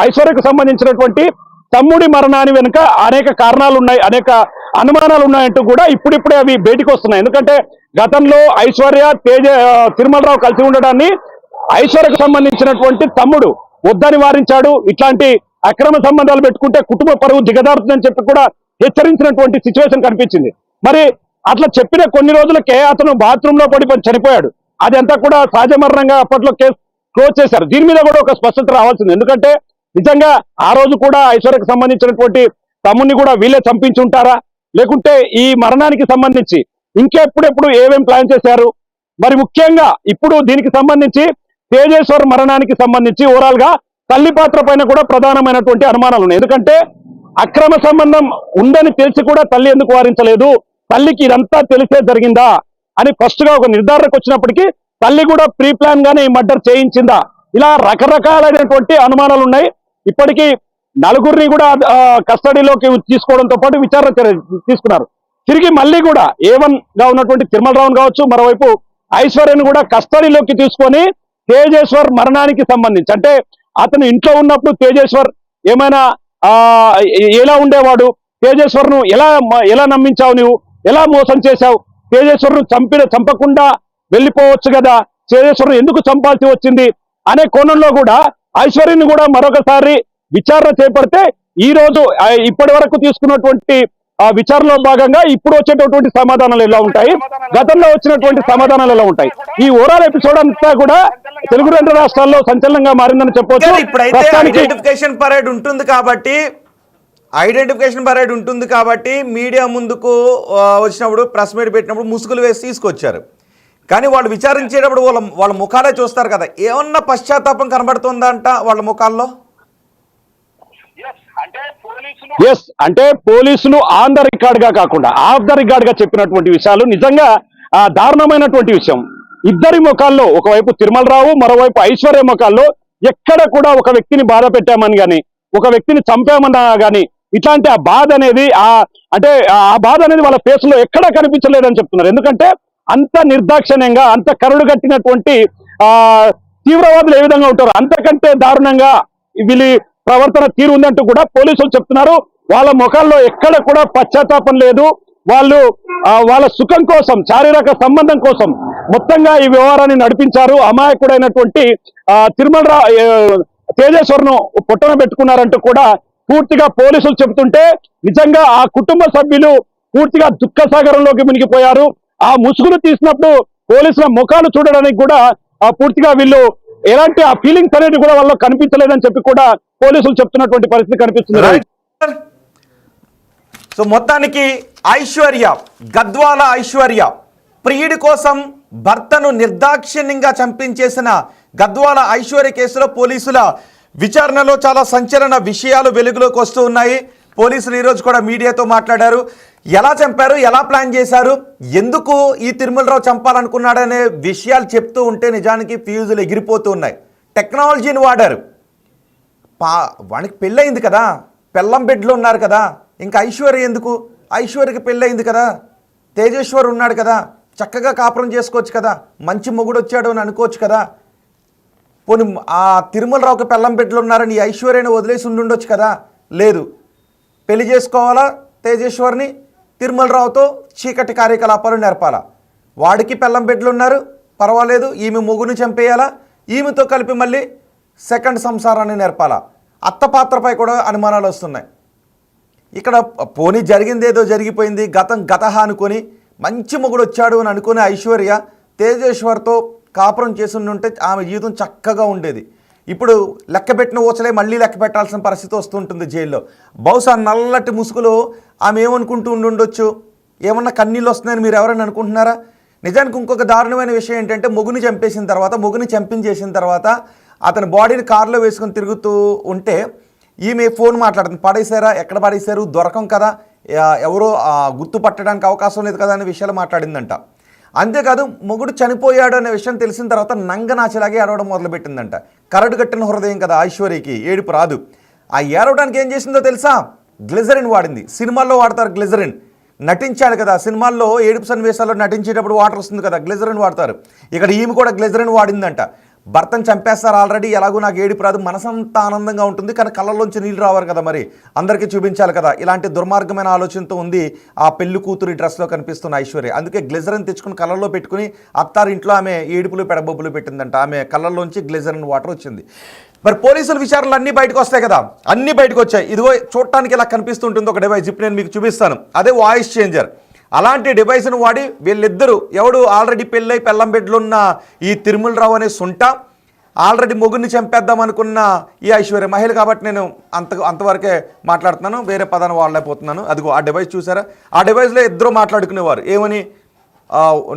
ఐశ్వర్యకు సంబంధించినటువంటి తమ్ముడి మరణాన్ని వెనుక అనేక కారణాలు ఉన్నాయి, అనేక అనుమానాలు ఉన్నాయంటూ కూడా ఇప్పుడిప్పుడే అవి బయటికి వస్తున్నాయి. ఎందుకంటే గతంలో ఐశ్వర్య తిరుమలరావు కలిసి ఉండడాన్ని ఐశ్వర్యకు సంబంధించినటువంటి తమ్ముడు వద్దని వారించాడు. ఇట్లాంటి అక్రమ సంబంధాలు పెట్టుకుంటే కుటుంబ పరువు దిగదారుతుందని చెప్పి కూడా హెచ్చరించినటువంటి సిచ్యువేషన్ కనిపించింది. మరి అట్లా చెప్పిన కొన్ని రోజులకే అతను బాత్రూమ్ లో పడి చనిపోయాడు. అది అంతా కూడా సహజ మరణంగా అప్పట్లో కేసు క్లోజ్ చేశారు. దీని మీద కూడా ఒక స్పష్టత రావాల్సింది. ఎందుకంటే నిజంగా ఆ రోజు కూడా ఐశ్వర్యకు సంబంధించినటువంటి తమ్ముడిని కూడా వీళ్ళే చంపించి ఉంటారా, లేకుంటే ఈ మరణానికి సంబంధించి ఇంకెప్పుడెప్పుడు ఏమేం ప్లాన్ చేశారు? మరి ముఖ్యంగా ఇప్పుడు దీనికి సంబంధించి తేజేశ్వర్ మరణానికి సంబంధించి ఓవరాల్ గా తల్లి పాత్ర పైన కూడా ప్రధానమైనటువంటి అనుమానాలు ఉన్నాయి. ఎందుకంటే అక్రమ సంబంధం ఉందని తెలిసి కూడా తల్లి ఎందుకు వారించలేదు, తల్లికి ఇదంతా తెలిసే జరిగిందా అని ఫస్ట్ గా ఒక నిర్ధారణకు వచ్చినప్పటికీ తల్లి కూడా ప్రీ ప్లాన్ గానే ఈ మర్డర్ చేయించిందా, ఇలా రకరకాలైనటువంటి అనుమానాలు ఉన్నాయి. ఇప్పటికీ నలుగురిని కూడా కస్టడీలోకి తీసుకోవడంతో పాటు విచారణ తీసుకున్నారు. తిరిగి మళ్ళీ కూడా A1 గా ఉన్నటువంటి తిరుమలరావును కావచ్చు, మరోవైపు ఐశ్వర్యను కూడా కస్టడీలోకి తీసుకొని తేజేశ్వర్ మరణానికి సంబంధించి, అంటే అతను ఇంట్లో ఉన్నప్పుడు తేజేశ్వర్ ఏమైనా ఎలా ఉండేవాడు, తేజేశ్వర్ను ఎలా నమ్మించావు, నువ్వు ఎలా మోసం చేశావు, తేజేశ్వర్ను చంపకుండా వెళ్ళిపోవచ్చు కదా, తేజేశ్వర్ను ఎందుకు చంపాల్సి వచ్చింది అనే కోణంలో కూడా ఐశ్వర్యని కూడా మరొకసారి విచారణ చేపడితే ఈ రోజు ఇప్పటి వరకు తీసుకున్నటువంటి విచారణలో భాగంగా ఇప్పుడు వచ్చేటటువంటి సమాధానాలు ఎలా ఉంటాయి, గతంలో వచ్చినటువంటి సమాధానాలు ఎలా ఉంటాయి, ఈ ఓవరాల్ ఎపిసోడ్ అంతా కూడా తెలుగు రెండు రాష్ట్రాల్లో సంచలనంగా మారిందని చెప్పొచ్చు. ఇప్పుడైతే ఐడెంటిఫికేషన్ పరేడ్ ఉంటుంది కాబట్టి మీడియా ముందుకు వచ్చినప్పుడు ప్రెస్ మీట్ పెట్టినప్పుడు ముసుగులు వేసి తీసుకొచ్చారు. కానీ వాళ్ళు విచారించేటప్పుడు వాళ్ళ ముఖాలే చూస్తారు కదా, ఏమన్నా పశ్చాత్తాపం కనబడుతుందా అంట వాళ్ళ ముఖాల్లో? అంటే పోలీసులు ఆన్ ద రికార్డ్ గా కాకుండా ఆఫ్ ద రికార్డ్ గా చెప్పినటువంటి విషయాలు నిజంగా దారుణమైనటువంటి విషయం. ఇద్దరి ముఖాల్లో, ఒకవైపు తిరుమలరావు, మరోవైపు ఐశ్వర్య ముఖాల్లో ఎక్కడ కూడా ఒక వ్యక్తిని బాధ పెట్టామని గాని, ఒక వ్యక్తిని చంపామన్నా గాని ఇట్లాంటి ఆ బాధ అనేది ఆ బాధ అనేది వాళ్ళ ఫేస్ లో ఎక్కడా కనిపించలేదని చెప్తున్నారు. ఎందుకంటే అంత నిర్దాక్షిణ్యంగా, అంత కరుడు కట్టినటువంటి తీవ్రవాదులు ఏ విధంగా ఉంటారు అంతకంటే దారుణంగా వీళ్ళ ప్రవర్తన తీరు ఉందంటూ కూడా పోలీసులు చెప్తున్నారు. వాళ్ళ ముఖాల్లో ఎక్కడ కూడా పశ్చాత్తాపం లేదు. వాళ్ళు వాళ్ళ సుఖం కోసం, శారీరక సంబంధం కోసం మొత్తంగా ఈ వ్యవహారాన్ని నడిపించారు. అమాయకుడైనటువంటి తేజేశ్వర్ను పొట్టన పెట్టుకున్నారంటూ కూడా పూర్తిగా పోలీసులు చెబుతుంటే నిజంగా ఆ కుటుంబ సభ్యులు పూర్తిగా దుఃఖ సాగరంలోకి మునిగిపోయారు. ఆ ముసుగులు తీసినప్పుడు పోలీసుల ముఖాలు చూడడానికి కూడా పూర్తిగా వీళ్ళు ఎలాంటి ఆ ఫీలింగ్స్ అనేది కూడా వాళ్ళలో కనిపించలేదని చెప్పి కూడా పోలీసులు చెప్తున్నటువంటి పరిస్థితి కనిపిస్తుంది. సో మొత్తానికి గద్వాల ఐశ్వర్య ప్రియుడి కోసం భర్తను నిర్దాక్షిణ్యంగా చంపించేసిన గద్వాల ఐశ్వర్య కేసులో పోలీసుల విచారణలో చాలా సంచలన విషయాలు వెలుగులోకి వస్తూ ఉన్నాయి. పోలీసులు ఈరోజు కూడా మీడియాతో మాట్లాడారు. ఎలా చంపారు, ఎలా ప్లాన్ చేశారు, ఎందుకు ఈ తిరుమలరావు చంపాలనుకున్నాడనే విషయాలు చెప్తూ ఉంటే నిజానికి ఫ్యూజులు ఎగిరిపోతూ ఉన్నాయి. టెక్నాలజీని వాడారు. వానికి పెళ్ళయింది కదా, పెళ్ళం బెడ్లో ఉన్నారు కదా, ఇంకా ఐశ్వర్య ఎందుకు? ఐశ్వర్యకి పెళ్ళయింది కదా, తేజేశ్వర్ ఉన్నాడు కదా, చక్కగా కాపురం చేసుకోవచ్చు కదా, మంచి మొగుడు వచ్చాడు అని అనుకోవచ్చు కదా. పోనీ ఆ తిరుమలరావుకి పెళ్ళం బెడ్లో ఉన్నారని ఐశ్వర్యని వదిలేసి ఉండుండొచ్చు కదా. లేదు, పెళ్లి చేసుకోవాలా తేజేశ్వర్ని, తిరుమలరావుతో చీకటి కార్యకలాపాలు నేర్పాలా. వాడికి పెళ్ళం బెడ్లు ఉన్నారు, పర్వాలేదు, ఈమె మొగుని చంపేయాలా, ఈమెతో కలిపి మళ్ళీ సెకండ్ సంసారాన్ని నేర్పాలా. అత్త పాత్రపై కూడా అనుమానాలు వస్తున్నాయి. ఇక్కడ పోనీ జరిగిందేదో జరిగిపోయింది, గతహ అనుకొని మంచి మొగుడు వచ్చాడు అని అనుకునే ఐశ్వర్య తేజేశ్వర్తో కాపురం చేసి ఉంటే ఆమె జీవితం చక్కగా ఉండేది. ఇప్పుడు లెక్కబెట్టిన ఊచలే మళ్ళీ లెక్క పెట్టాల్సిన పరిస్థితి వస్తుంటుంది జైల్లో. బహుశా నల్లటి ముసుగులో ఆమె ఏమనుకుంటూ ఉండొచ్చు, ఏమన్నా కన్నీళ్ళు వస్తున్నాయని మీరు ఎవరైనా అనుకుంటున్నారా? నిజానికి ఇంకొక దారుణమైన విషయం ఏంటంటే మొగుని చంపించేసిన తర్వాత అతని బాడీని కారులో వేసుకొని తిరుగుతూ ఉంటే ఈమె ఫోన్ మాట్లాడుతుంది. పడేశారా, ఎక్కడ పడేశారు, దొరకం కదా, ఎవరో గుర్తుపట్టడానికి అవకాశం లేదు కదా అనే విషయాలు మాట్లాడిందంట. అంతేకాదు మొగుడు చనిపోయాడు అనే విషయం తెలిసిన తర్వాత నంగనాచిలాగే ఏడవడం మొదలుపెట్టిందంట. కరడు కట్టిన హృదయం కదా ఐశ్వర్యకి, ఏడుపు రాదు. ఆ ఏడవడానికి ఏం చేసిందో తెలుసా? గ్లిజరిన్ వాడింది. సినిమాల్లో వాడతారు గ్లిజరిన్, నటించాడు కదా సినిమాల్లో, ఏడుపు సన్నివేశాల్లో నటించేటప్పుడు వాటర్ వస్తుంది కదా, గ్లిజరిన్ వాడతారు. ఇక్కడ ఈమె కూడా గ్లిజరిన్ వాడిందంట. భర్తను చంపేస్తారు ఆల్రెడీ, ఎలాగో నాకు ఏడుపు రాదు, మనసంతా ఆనందంగా ఉంటుంది, కానీ కళ్ళల్లోంచి నీళ్ళు రావాలి కదా, మరి అందరికీ చూపించాలి కదా. ఇలాంటి దుర్మార్గమైన ఆలోచనతో ఉంది ఆ పెళ్లి కూతురి డ్రెస్లో కనిపిస్తున్న ఐశ్వర్య. అందుకే గ్లిజరిన్ తెచ్చుకుని కళ్ళల్లో పెట్టుకుని అత్తారింట్లో ఆమె ఏడుపులు పెడబొబ్బులు పెట్టిందంట. ఆమె కళ్ళల్లోంచి గ్లిజరిన్ వాటర్ వచ్చింది. మరి పోలీసుల విచారణలు అన్నీ బయటకు వస్తాయి కదా, అన్నీ బయటకు వచ్చాయి. ఇదిగో చూడటానికి ఇలా కనిపిస్తుంటుంది ఒక డివైస్, ఇప్పుడు నేను మీకు చూపిస్తాను. అదే వాయిస్ చేంజర్. అలాంటి డివైస్ను వాడి వీళ్ళిద్దరూ ఎవడు ఆల్రెడీ పెళ్ళై పెళ్ళం బిడ్డలు ఉన్న ఈ తిరుమలరావు అనే సుంట, ఆల్రెడీ మొగుడిని చంపేద్దాం అనుకున్న ఈ ఐశ్వర్య మహిళ. కాబట్టి నేను అంతవరకే మాట్లాడుతున్నాను, వేరే పదాన్ని వాడలేకపోతున్నాను. అదిగో ఆ డివైస్ చూసారా, ఆ డివైస్లో ఇద్దరు మాట్లాడుకునేవారు. ఏమని,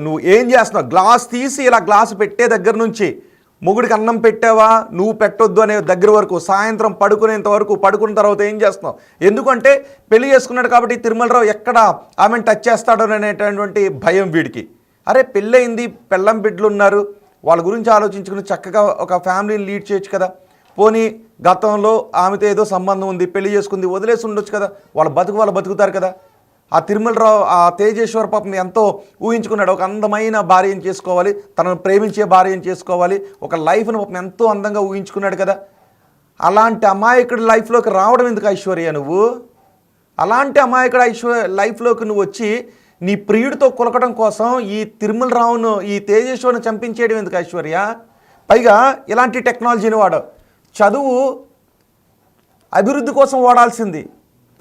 నువ్వు ఏం చేస్తున్నావు, గ్లాస్ తీసి ఇలా గ్లాసు పెట్టే దగ్గర నుంచి మొగుడికి అన్నం పెట్టావా, నువ్వు పెట్టొద్దు అనే దగ్గర వరకు, సాయంత్రం పడుకునేంత వరకు, పడుకున్న తర్వాత ఏం చేస్తున్నావు, ఎందుకంటే పెళ్లి చేసుకున్నాడు కాబట్టి తిరుమలరావు ఎక్కడ ఆమెను టచ్ చేస్తాడో అనేటటువంటి భయం వీడికి. అరే పెళ్ళయింది, పెళ్ళం బిడ్డలు ఉన్నారు, వాళ్ళ గురించి ఆలోచించుకుని చక్కగా ఒక ఫ్యామిలీని లీడ్ చేయొచ్చు కదా. పోనీ గతంలో ఆమెతో ఏదో సంబంధం ఉంది, పెళ్లి చేసుకుంది, వదిలేసి ఉండొచ్చు కదా, వాళ్ళు బతుకుతారు కదా. ఆ తిరుమలరావు, ఆ తేజేశ్వర్ పాపం ఎంతో ఊహించుకున్నాడు, ఒక అందమైన భార్యను చేసుకోవాలి, తనను ప్రేమించే భార్యను చేసుకోవాలి, ఒక లైఫ్ను పాపం ఎంతో అందంగా ఊహించుకున్నాడు కదా. అలాంటి అమాయకుడి లైఫ్లోకి రావడం ఎందుకు ఐశ్వర్య నువ్వు? అలాంటి అమాయకుడు లైఫ్లోకి నువ్వు వచ్చి నీ ప్రియుడితో కులకడం కోసం ఈ తిరుమలరావును, ఈ తేజేశ్వర్ని చంపించేయడం ఎందుకు ఐశ్వర్య? పైగా ఇలాంటి టెక్నాలజీని వాడు. చదువు అభివృద్ధి కోసం వాడాల్సింది.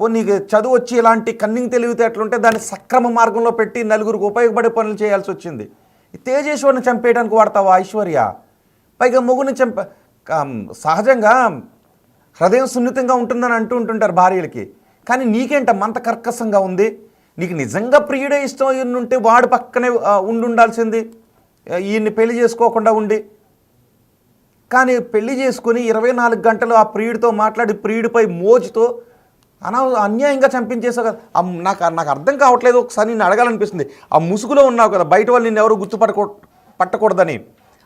నీకు చదువు వచ్చి ఇలాంటి కన్నింగ్ తెలివితేటలుంటే దాన్ని సక్రమ మార్గంలో పెట్టి నలుగురికి ఉపయోగపడే పనులు చేయాల్సి వచ్చింది. ఈ తేజేశ్వర్ని చంపేయడానికి వాడతావా ఐశ్వర్య? పైగా మొగుని సహజంగా హృదయం సున్నితంగా ఉంటుందని ఉంటుంటారు భార్యలకి, కానీ నీకేంటమ్మా అంత కర్కశంగా ఉంది? నీకు నిజంగా ప్రియుడే ఇష్టం ఉంటే వాడు పక్కనే ఉండాల్సింది, ఈయన్ని పెళ్లి చేసుకోకుండా ఉండి. కానీ పెళ్లి చేసుకుని 24 గంటలు ఆ ప్రియుడితో మాట్లాడి ప్రియుడిపై మోజుతో అన్యాయంగా చంపించేసావు కదా. నాకు అర్థం కావట్లేదు, ఒకసారి నిన్ను అడగాలనిపిస్తుంది. ఆ ముసుగులో ఉన్నావు కదా, బయట వాళ్ళు నిన్ను ఎవరు పట్టకూడదని.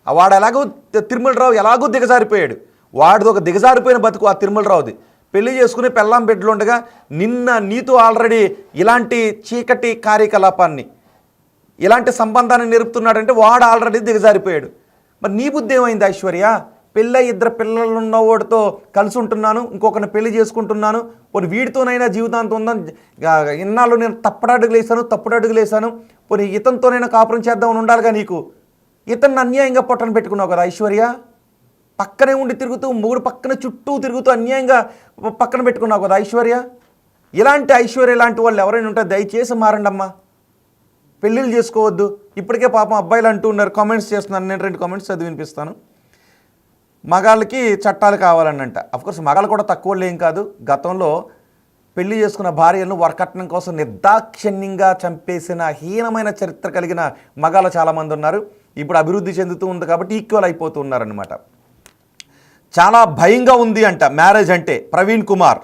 వాడు ఎలాగో తిరుమలరావు ఎలాగో దిగజారిపోయాడు, వాడిది ఒక దిగజారిపోయిన బతుకు ఆ తిరుమలరావుది. పెళ్లి చేసుకుని పెళ్ళాం బిడ్డలు ఉండగా నీతో ఆల్రెడీ ఇలాంటి చీకటి కార్యకలాపాన్ని, ఇలాంటి సంబంధాన్ని నిలుపుతున్నాడంటే వాడు ఆల్రెడీ దిగజారిపోయాడు. మరి నీ బుద్ధి ఏమైంది ఐశ్వర్య? పెళ్ళై 2 పిల్లలు ఉన్నవాడితో కలిసి ఉంటున్నాను, ఇంకొకరిని పెళ్లి చేసుకుంటున్నాను, పోనీ వీడితోనైనా జీవితాంతం ఉందని ఇన్నాళ్ళు నేను తప్పుడు అడుగులు వేసాను, పోనీ ఇతనితోనైనా కాపురం చేద్దామని ఉండాలిగా నీకు. ఇతన్ని అన్యాయంగా పొట్టను పెట్టుకున్నావు కదా ఐశ్వర్య. పక్కనే ఉండి తిరుగుతూ, మొగుడు పక్కన చుట్టూ తిరుగుతూ అన్యాయంగా పక్కన పెట్టుకున్నావు కదా ఐశ్వర్య. ఇలాంటి ఐశ్వర్య లాంటి వాళ్ళు ఎవరైనా ఉంటే దయచేసి మారండి అమ్మా, పెళ్ళిళ్ళు చేసుకోవద్దు. ఇప్పటికే పాపం అబ్బాయిలు అంటూ ఉన్నారు, కామెంట్స్ చేస్తున్నాను, నేను 2 కామెంట్స్ చదివి వినిపిస్తాను. మగాళ్ళకి చట్టాలు కావాలనంట. అఫ్కోర్స్ మగాళ్ళు కూడా తక్కువ ఏం కాదు. గతంలో పెళ్లి చేసుకున్న భార్యలను వరకట్నం కోసం నిర్దాక్షిణ్యంగా చంపేసిన హీనమైన చరిత్ర కలిగిన మగాళ్ళు చాలామంది ఉన్నారు. ఇప్పుడు అభివృద్ధి చెందుతూ ఉంది కాబట్టి ఈక్వల్ అయిపోతూ ఉన్నారనమాట. చాలా భయంగా ఉంది అంట మ్యారేజ్ అంటే. ప్రవీణ్ కుమార్,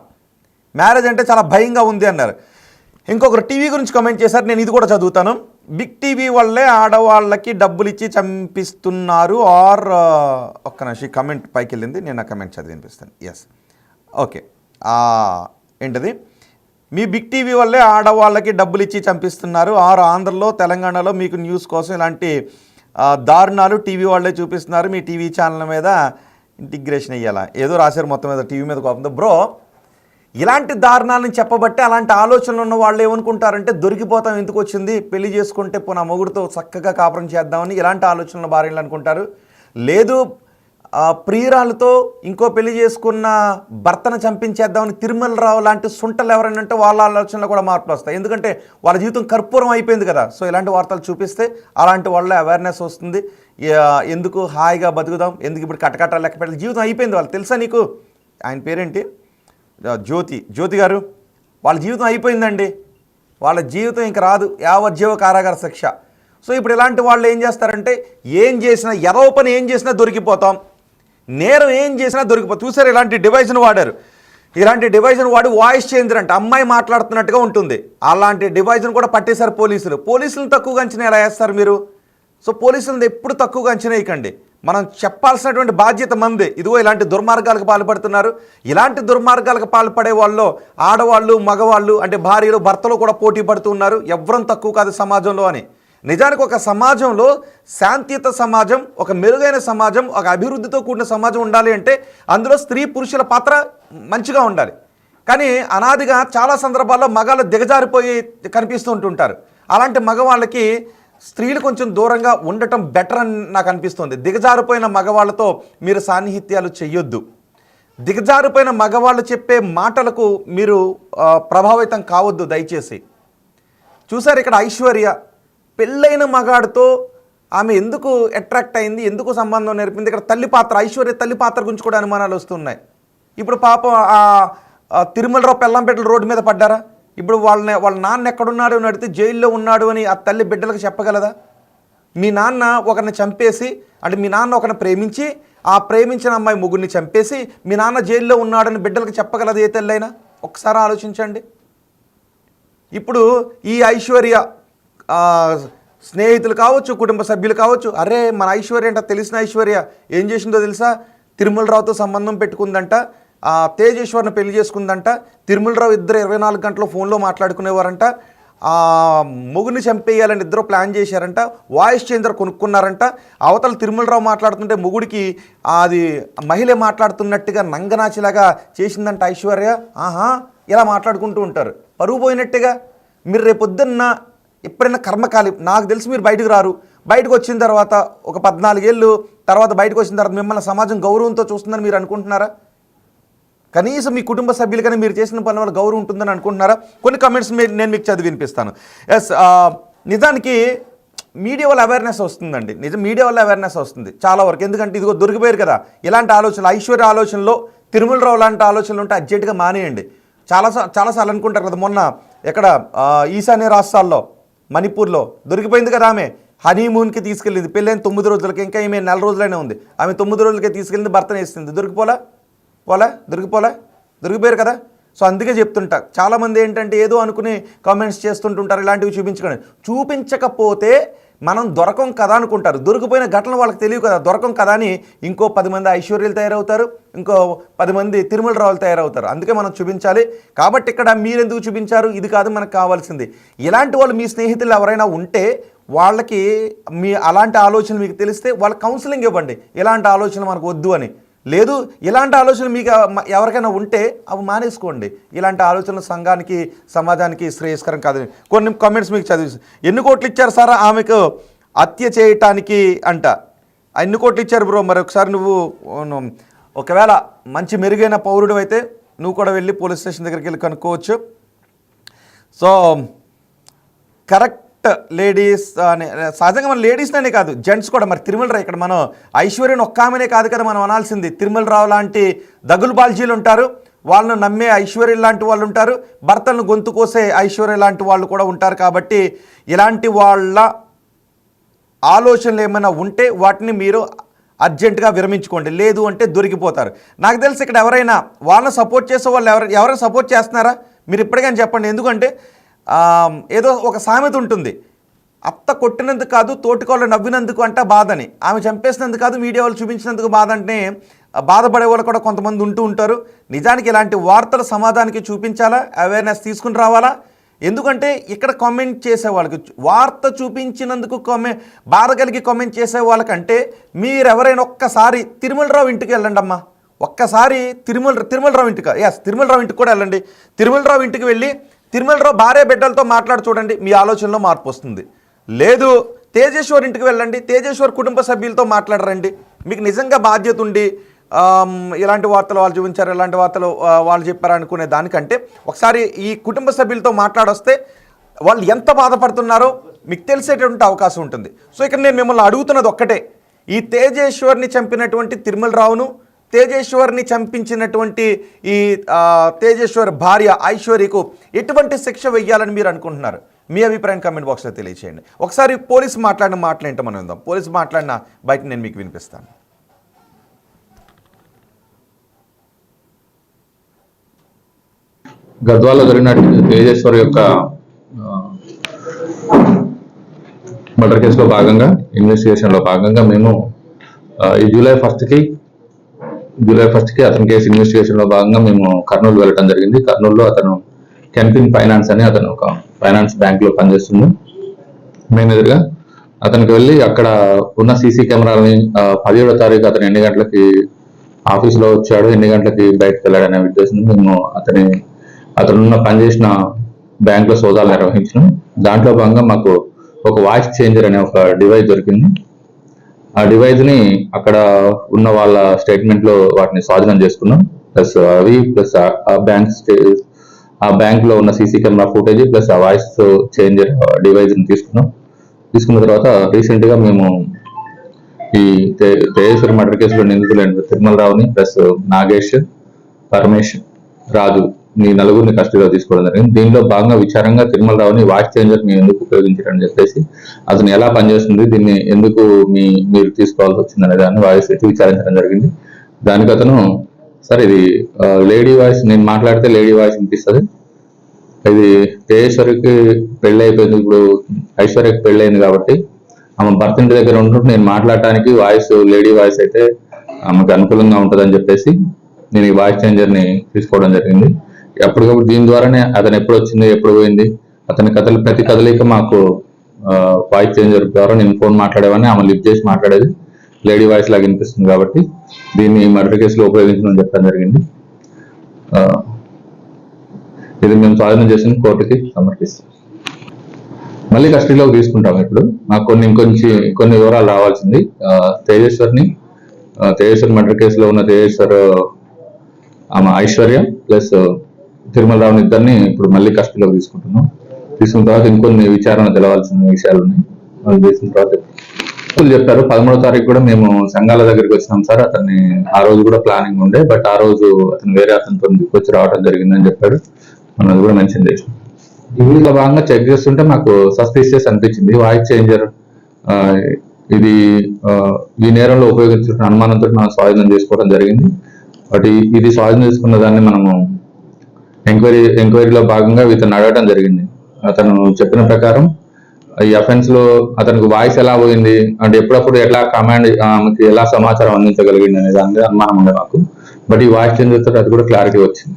మ్యారేజ్ అంటే చాలా భయంగా ఉంది అన్నారు. ఇంకొకరు టీవీ గురించి కామెంట్ చేశారు, నేను ఇది కూడా చదువుతాను. బిగ్ టీవీ వల్లే ఆడవాళ్ళకి డబ్బులు ఇచ్చి చంపిస్తున్నారు ఆర్ ఒక్క నిమిషం కమెంట్ పైకి వెళ్ళింది, నేను ఆ కమెంట్ చదివి వినిపిస్తాను. Yes, okay. ఏంటది, మీ బిగ్ టీవీ వల్లే ఆడవాళ్ళకి డబ్బులు ఇచ్చి చంపిస్తున్నారు ఆర్ ఆంధ్రలో తెలంగాణలో మీకు న్యూస్ కోసం ఇలాంటి దారుణాలు టీవీ వాళ్ళే చూపిస్తున్నారు, మీ టీవీ ఛానల్ మీద ఇంటిగ్రేషన్ అయ్యేలా ఏదో రాశారు మొత్తం మీద టీవీ మీద కోపంతో. బ్రో, ఇలాంటి దారుణాలను చెప్పబట్టే అలాంటి ఆలోచనలు ఉన్న వాళ్ళు ఏమనుకుంటారంటే దొరికిపోతాం, ఎందుకు వచ్చింది పెళ్లి చేసుకుంటే పోనా మొగుడితో చక్కగా కాపురం చేద్దామని ఇలాంటి ఆలోచనలు భార్యలు అనుకుంటారు. లేదు ప్రియురాలతో ఇంకో పెళ్లి చేసుకున్న భర్తను చంపించేద్దామని తిరుమలరావు లాంటి సుంటలు ఎవరైనా అంటే వాళ్ళ ఆలోచనలు కూడా మార్పులు వస్తాయి. ఎందుకంటే వాళ్ళ జీవితం కర్పూరం అయిపోయింది కదా. సో ఇలాంటి వార్తలు చూపిస్తే అలాంటి వాళ్ళ అవేర్నెస్ వస్తుంది. ఎందుకు హాయిగా బతుకుదాం, ఎందుకు ఇప్పుడు కట్టకట్ట లెక్క పెట్టాలి, జీవితం అయిపోయింది వాళ్ళు. తెలుసా నీకు ఆయన పేరేంటి? జ్యోతి గారు. వాళ్ళ జీవితం అయిపోయిందండి, వాళ్ళ జీవితం ఇంక రాదు, యావజ్జీవ కారాగార శిక్ష. సో ఇప్పుడు ఇలాంటి వాళ్ళు ఏం చేస్తారంటే ఏం చేసినా, ఎదవ పని ఏం చేసినా దొరికిపోతాం, నేరం ఏం చేసినా దొరికిపోతాం. చూసారు ఇలాంటి డివైస్ను వాడారు. ఇలాంటి డివైస్ను వాడి వాయిస్ చేంజర్ అంటే అమ్మాయి మాట్లాడుతున్నట్టుగా ఉంటుంది. అలాంటి డివైస్ను కూడా పట్టేశారు పోలీసులను తక్కువగా అంచనా ఎలా వేస్తారు మీరు? సో పోలీసులను ఎప్పుడు తక్కువగా అంచనా వేయకండి. మనం చెప్పాల్సినటువంటి బాధ్యత మంది. ఇదిగో ఇలాంటి దుర్మార్గాలకు పాల్పడుతున్నారు. ఇలాంటి దుర్మార్గాలకు పాల్పడే వాళ్ళు ఆడవాళ్ళు, మగవాళ్ళు అంటే భార్యలు, భర్తలు కూడా పోటీ పడుతూ ఉన్నారు. ఎవ్వరం తక్కువ కాదు సమాజంలో అని. నిజానికి ఒక సమాజంలో శాంతియుత సమాజం, ఒక మెరుగైన సమాజం, ఒక అభివృద్ధితో కూడిన సమాజం ఉండాలి అంటే అందులో స్త్రీ పురుషుల పాత్ర మంచిగా ఉండాలి. కానీ అనాదిగా చాలా సందర్భాల్లో మగాళ్ళు దిగజారిపోయి కనిపిస్తూ ఉంటుంటారు. అలాంటి మగవాళ్ళకి స్త్రీలు కొంచెం దూరంగా ఉండటం బెటర్ అని నాకు అనిపిస్తుంది. దిగజారిపోయిన మగవాళ్ళతో మీరు సాన్నిహిత్యాలు చెయ్యొద్దు. దిగజారిపోయిన మగవాళ్ళు చెప్పే మాటలకు మీరు ప్రభావితం కావద్దు దయచేసి. చూసారు ఇక్కడ ఐశ్వర్య పెళ్ళైన మగాడితో ఆమె ఎందుకు అట్రాక్ట్ అయింది, ఎందుకు సంబంధం నేర్పింది. ఇక్కడ తల్లి పాత్ర, ఐశ్వర్య తల్లి పాత్ర గురించి కూడా అనుమానాలు వస్తున్నాయి. ఇప్పుడు పాపం తిరుమలరావు పెల్లంపేటల రోడ్డు మీద పడ్డారా? ఇప్పుడు వాళ్ళ నాన్న ఎక్కడున్నాడు అని అడిగితే జైల్లో ఉన్నాడు అని ఆ తల్లి బిడ్డలకు చెప్పగలదా? మీ నాన్న ఒకరిని చంపేసి, అంటే మీ నాన్న ఒకరిని ప్రేమించి ఆ ప్రేమించిన అమ్మాయి ముగ్గురిని చంపేసి మీ నాన్న జైల్లో ఉన్నాడని బిడ్డలకు చెప్పగలదు ఏ తల్లైనా? ఒకసారి ఆలోచించండి. ఇప్పుడు ఈ ఐశ్వర్య స్నేహితులు కావచ్చు, కుటుంబ సభ్యులు కావచ్చు, అరే మన ఐశ్వర్య అంట, తెలిసిన ఐశ్వర్య ఏం చేసిందో తెలుసా? తిరుమలరావుతో సంబంధం పెట్టుకుందంట, తేజేశ్వర్ని పెళ్లి చేసుకుందంట. తిరుమలరావు ఇద్దరు 24 గంటలు ఫోన్లో మాట్లాడుకునేవారంట. మొగుని చంపేయాలని ఇద్దరు ప్లాన్ చేశారంట. వాయిస్ చేంజర్ కొనుక్కున్నారంట. అవతల తిరుమలరావు మాట్లాడుతుంటే మొగుడికి అది మహిళ మాట్లాడుతున్నట్టుగా నంగనాచిలాగా చేసిందంట ఐశ్వర్య. ఇలా మాట్లాడుకుంటూ ఉంటారు, పరువు పోయినట్టుగా. మీరు రేపొద్దున్న ఎప్పుడైనా కర్మకాలి, నాకు తెలిసి మీరు బయటకు రారు. బయటకు వచ్చిన తర్వాత ఒక 14 ఏళ్ళు తర్వాత బయటకు వచ్చిన తర్వాత మిమ్మల్ని సమాజం గౌరవంతో చూస్తుందని మీరు అనుకుంటున్నారా? కనీసం మీ కుటుంబ సభ్యులుగానే మీరు చేసిన పని వల్ల గౌరవం ఉంటుందని అనుకుంటున్నారా? కొన్ని కమెంట్స్ నేను మీకు చదివి వినిపిస్తాను. నిజానికి మీడియా వల్ల అవేర్నెస్ వస్తుందండి. మీడియా వల్ల అవేర్నెస్ వస్తుంది చాలా వరకు. ఎందుకంటే ఇదిగో దొరికిపోయారు కదా, ఇలాంటి ఆలోచనలు, ఐశ్వర్య ఆలోచనలో తిరుమలరావు లాంటి ఆలోచనలు ఉంటే అర్జెంటుగా మానేయండి. చాలాసార్లు అనుకుంటారు కదా, మొన్న ఎక్కడ ఈశాన్య రాష్ట్రాల్లో మణిపూర్లో దొరికిపోయింది కదా ఆమె, హనీమూన్కి తీసుకెళ్ళింది. పెళ్ళైన 9 రోజులకి, ఇంకా ఈమె 4 రోజులైనా ఉంది. ఆమె 9 రోజులకే తీసుకెళ్ళింది, భర్తను వేస్తుంది. దొరికిపోయారు కదా. సో అందుకే చెప్తుంటా, చాలామంది ఏంటంటే ఏదో అనుకుని కామెంట్స్ చేస్తుంటుంటారు, ఇలాంటివి చూపించకపోతే మనం దొరకం కదా అనుకుంటారు. దొరికిపోయిన ఘటనలు వాళ్ళకి తెలియదు కదా, దొరకం కదా అని ఇంకో 10 మంది ఐశ్వర్యలు తయారవుతారు, ఇంకో 10 మంది తిరుమలరావులు తయారవుతారు. అందుకే మనం చూపించాలి. కాబట్టి ఇక్కడ మీరెందుకు చూపించారు, ఇది కాదు మనకు కావాల్సింది. ఇలాంటి వాళ్ళు మీ స్నేహితులు ఎవరైనా ఉంటే వాళ్ళకి మీ అలాంటి ఆలోచనలు మీకు తెలిస్తే వాళ్ళకి కౌన్సిలింగ్ ఇవ్వండి, ఇలాంటి ఆలోచనలు మనకు వద్దు అని. లేదు ఇలాంటి ఆలోచనలు మీకు ఎవరికైనా ఉంటే అవి మానేసుకోండి. ఇలాంటి ఆలోచనలు సంఘానికి, సమాజానికి శ్రేయస్కరం కాదని. కొన్ని కామెంట్స్ మీకు చదివి, ఎన్ని కోట్లు ఇచ్చారు సార్ ఆమెకు హత్య చేయటానికి అంట? ఎన్ని కోట్లు ఇచ్చారు బ్రో? మరి ఒకసారి నువ్వు ఒకవేళ మంచి మెరుగైన పౌరుడు అయితే నువ్వు కూడా వెళ్ళి పోలీస్ స్టేషన్ దగ్గరికి వెళ్ళి కనుక్కోవచ్చు. సో కరెక్ట్ లేడీస్ అనే, సహజంగా మన లేడీస్నే కాదు, జెంట్స్ కూడా. మరి తిరుమలరావు, ఇక్కడ మనం ఐశ్వర్యను ఒక్క ఆమెనే కాదు కదా మనం అనాల్సింది. తిరుమలరావు లాంటి దగులు బాల్జీలు ఉంటారు, వాళ్ళను నమ్మే ఐశ్వర్య లాంటి వాళ్ళు ఉంటారు, భర్తలను గొంతు కోసే ఐశ్వర్య లాంటి వాళ్ళు కూడా ఉంటారు. కాబట్టి ఇలాంటి వాళ్ళ ఆలోచనలు ఏమైనా ఉంటే వాటిని మీరు అర్జెంటుగా విరమించుకోండి, లేదు అంటే దొరికిపోతారు. నాకు తెలిసి ఇక్కడ ఎవరైనా వాళ్ళని సపోర్ట్ చేసే వాళ్ళు ఎవరైనా సపోర్ట్ చేస్తున్నారా మీరు ఇప్పటికైనా చెప్పండి. ఎందుకంటే ఏదో ఒక సామెత ఉంటుంది, అత్త కొట్టినందుకు కాదు తోటికోళ్ళు నవ్వినందుకు అంట బాధని, ఆమె చంపేసినందుకు కాదు మీడియా వాళ్ళు చూపించినందుకు బాధ అంటే బాధపడే వాళ్ళు కూడా కొంతమంది ఉంటూ ఉంటారు. నిజానికి ఇలాంటి వార్తలు సమాజానికి చూపించాలా, అవేర్నెస్ తీసుకుని రావాలా. ఎందుకంటే ఇక్కడ కామెంట్ చేసే వాళ్ళకి, వార్త చూపించినందుకు బాధ కలిగి కామెంట్ చేసే వాళ్ళకంటే మీరెవరైనా ఒక్కసారి తిరుమలరావు ఇంటికి వెళ్ళండి అమ్మా. ఒక్కసారి తిరుమలరావు ఇంటికి, తిరుమలరావు ఇంటికి కూడా వెళ్ళండి. తిరుమలరావు ఇంటికి వెళ్ళి తిరుమలరావు భార్య బిడ్డలతో మాట్లాడి చూడండి, మీ ఆలోచనలో మార్పు వస్తుంది. లేదు తేజేశ్వర్ ఇంటికి వెళ్ళండి, తేజేశ్వర్ కుటుంబ సభ్యులతో మాట్లాడరండి. మీకు నిజంగా బాధ్యత ఉండి ఇలాంటి వార్తలు వాళ్ళు చూపించారు, ఇలాంటి వార్తలు వాళ్ళు చెప్పారు అనుకునే దానికంటే ఒకసారి ఈ కుటుంబ సభ్యులతో మాట్లాడొస్తే వాళ్ళు ఎంత బాధపడుతున్నారో మీకు తెలిసేటువంటి అవకాశం ఉంటుంది. సో ఇక్కడ నేను మిమ్మల్ని అడుగుతున్నది ఒక్కటే, ఈ తేజేశ్వర్ని చంపినటువంటి తిరుమలరావును, తేజేశ్వర్ని చంపించినటువంటి ఈ తేజేశ్వర్ భార్య ఐశ్వర్యకు ఎటువంటి శిక్ష వెయ్యాలని మీరు అనుకుంటున్నారు? మీ అభిప్రాయం కామెంట్ బాక్స్లో తెలియచేయండి. ఒకసారి పోలీసు మాట్లాడిన మాటలు ఏంటో మనం విందాం. పోలీసు మాట్లాడిన బయట నేను మీకు వినిపిస్తాను. గద్వాల్లో జరిగిన తేజేశ్వర్ యొక్క మర్డర్ కేసులో భాగంగా, ఇన్వెస్టిగేషన్లో భాగంగా మేము ఈ జూలై 1కి అతని కేసు ఇన్వెస్టిగేషన్లో భాగంగా మేము కర్నూలు వెళ్ళడం జరిగింది. కర్నూలులో అతను కెన్పిన్ ఫైనాన్స్ అని అతను ఒక ఫైనాన్స్ బ్యాంక్లో పనిచేస్తుంది. మేనేజర్గా అతనికి వెళ్ళి అక్కడ ఉన్న సీసీ కెమెరాలని 17వ తారీఖు అతను ఎన్ని గంటలకి ఆఫీస్లో వచ్చాడు, ఎన్ని గంటలకి బయటకు వెళ్ళాడు అనే ఉద్దేశం మేము అతనున్న పనిచేసిన బ్యాంకులో సోదాలు నిర్వహించినాం. దాంట్లో భాగంగా మాకు ఒక వాయిస్ చేంజర్ అనే ఒక డివైస్ దొరికింది. ఆ డివైస్ని అక్కడ ఉన్న వాళ్ళ స్టేట్మెంట్లో వాటిని స్వాధీనం చేసుకున్నాం. ప్లస్ అవి ప్లస్ ఆ ఆ బ్యాంక్ లో ఉన్న సీసీ కెమెరా ఫుటేజ్ ప్లస్ ఆ వాయిస్ చేంజర్ డివైస్ ని తీసుకున్న తర్వాత రీసెంట్ గా మేము ఈ తేజేశ్వరి మర్డర్ కేసులో నిందితులైన తిరుమలరావుని ప్లస్ నాగేష్, పరమేష్, రాజు ఈ నలుగురిని కస్టడీలో తీసుకోవడం జరిగింది. దీనిలో భాగంగా విచారంగా తిరుమలరావుని వాయిస్ చేంజర్ మీరు ఎందుకు ఉపయోగించారని చెప్పేసి, అతను ఎలా పనిచేస్తుంది, దీన్ని ఎందుకు మీరు తీసుకోవాల్సి వచ్చింది అనే దాన్ని వాయిస్ అయితే విచారించడం జరిగింది. దానికి అతను సార్ ఇది లేడీ వాయిస్, నేను మాట్లాడితే లేడీ వాయిస్ వినిపిస్తుంది, ఇది తేజేశ్వరికి పెళ్లి అయిపోయింది, ఇప్పుడు ఐశ్వర్యకి పెళ్లి అయింది కాబట్టి ఆమె భర్త ఇంటి దగ్గర ఉంటుంటే నేను మాట్లాడటానికి వాయిస్ లేడీ వాయిస్ అయితే ఆమెకు అనుకూలంగా ఉంటుందని చెప్పేసి నేను ఈ వాయిస్ చేంజర్ ని తీసుకోవడం జరిగింది. అప్పటికప్పుడు దీని ద్వారానే అతను ఎప్పుడు వచ్చింది, ఎప్పుడు పోయింది, అతని ప్రతి కదలిక మాకు వాయిస్ చేంజర్ ద్వారా నేను ఫోన్ మాట్లాడేవాడిని, ఆమె లిఫ్ట్ చేసి మాట్లాడేది లేడీ వాయిస్ లాగా వినిపిస్తుంది కాబట్టి దీన్ని మర్డర్ కేసులో ఉపయోగించడం చెప్పడం జరిగింది. ఇది మేము స్వాధీనం చేసిన కోర్టుకి సమర్పిస్తాం. మళ్ళీ కస్టడీలోకి తీసుకుంటాం. ఇప్పుడు మాకు కొన్ని వివరాలు రావాల్సింది. తేజేశ్వర్ మర్డర్ కేసులో ఉన్న తేజేశ్వర్ ఆమె ఐశ్వర్య ప్లస్ తిరుమలరావుని ఇద్దరిని ఇప్పుడు మళ్ళీ కస్టడీలోకి తీసుకున్న తర్వాత ఇంకొన్ని విచారణ తెలవాల్సిన విషయాలు ఉన్నాయి. చేసిన తర్వాత చెప్పారు 13వ తారీఖు కూడా మేము సంఘాల దగ్గరికి వచ్చినాం సార్, అతన్ని ఆ రోజు కూడా ప్లానింగ్ ఉండే, బట్ ఆ రోజు అతను వేరే అతనితో దిక్కొచ్చి రావడం జరిగిందని చెప్పాడు. మనం అది కూడా మెన్షన్ చేసినాం. ఇందులో భాగంగా చెక్ చేస్తుంటే మాకు సస్పిషియస్ అనిపించింది. వాయిస్ చేంజర్ ఇది ఈ నేరంలో ఉపయోగించిన అనుమానంతో మనం స్వాధీనం చేసుకోవడం జరిగింది. బట్ ఇది స్వాధీనం చేసుకున్న దాన్ని మనము ఎంక్వైరీలో భాగంగా ఇతను అడగడం జరిగింది. అతను చెప్పిన ప్రకారం ఈ అఫెన్స్ లో అతనికి వాయిస్ ఎలా పోయింది అంటే ఎప్పుడప్పుడు ఎట్లా కమాండ్ ఆమెకి ఎలా సమాచారం అందించగలిగింది అనే దాని మీద అనుమానం ఉండే మాకు. బట్ ఈ వాయిస్ చేంజర్ తో అది కూడా క్లారిటీ వచ్చింది.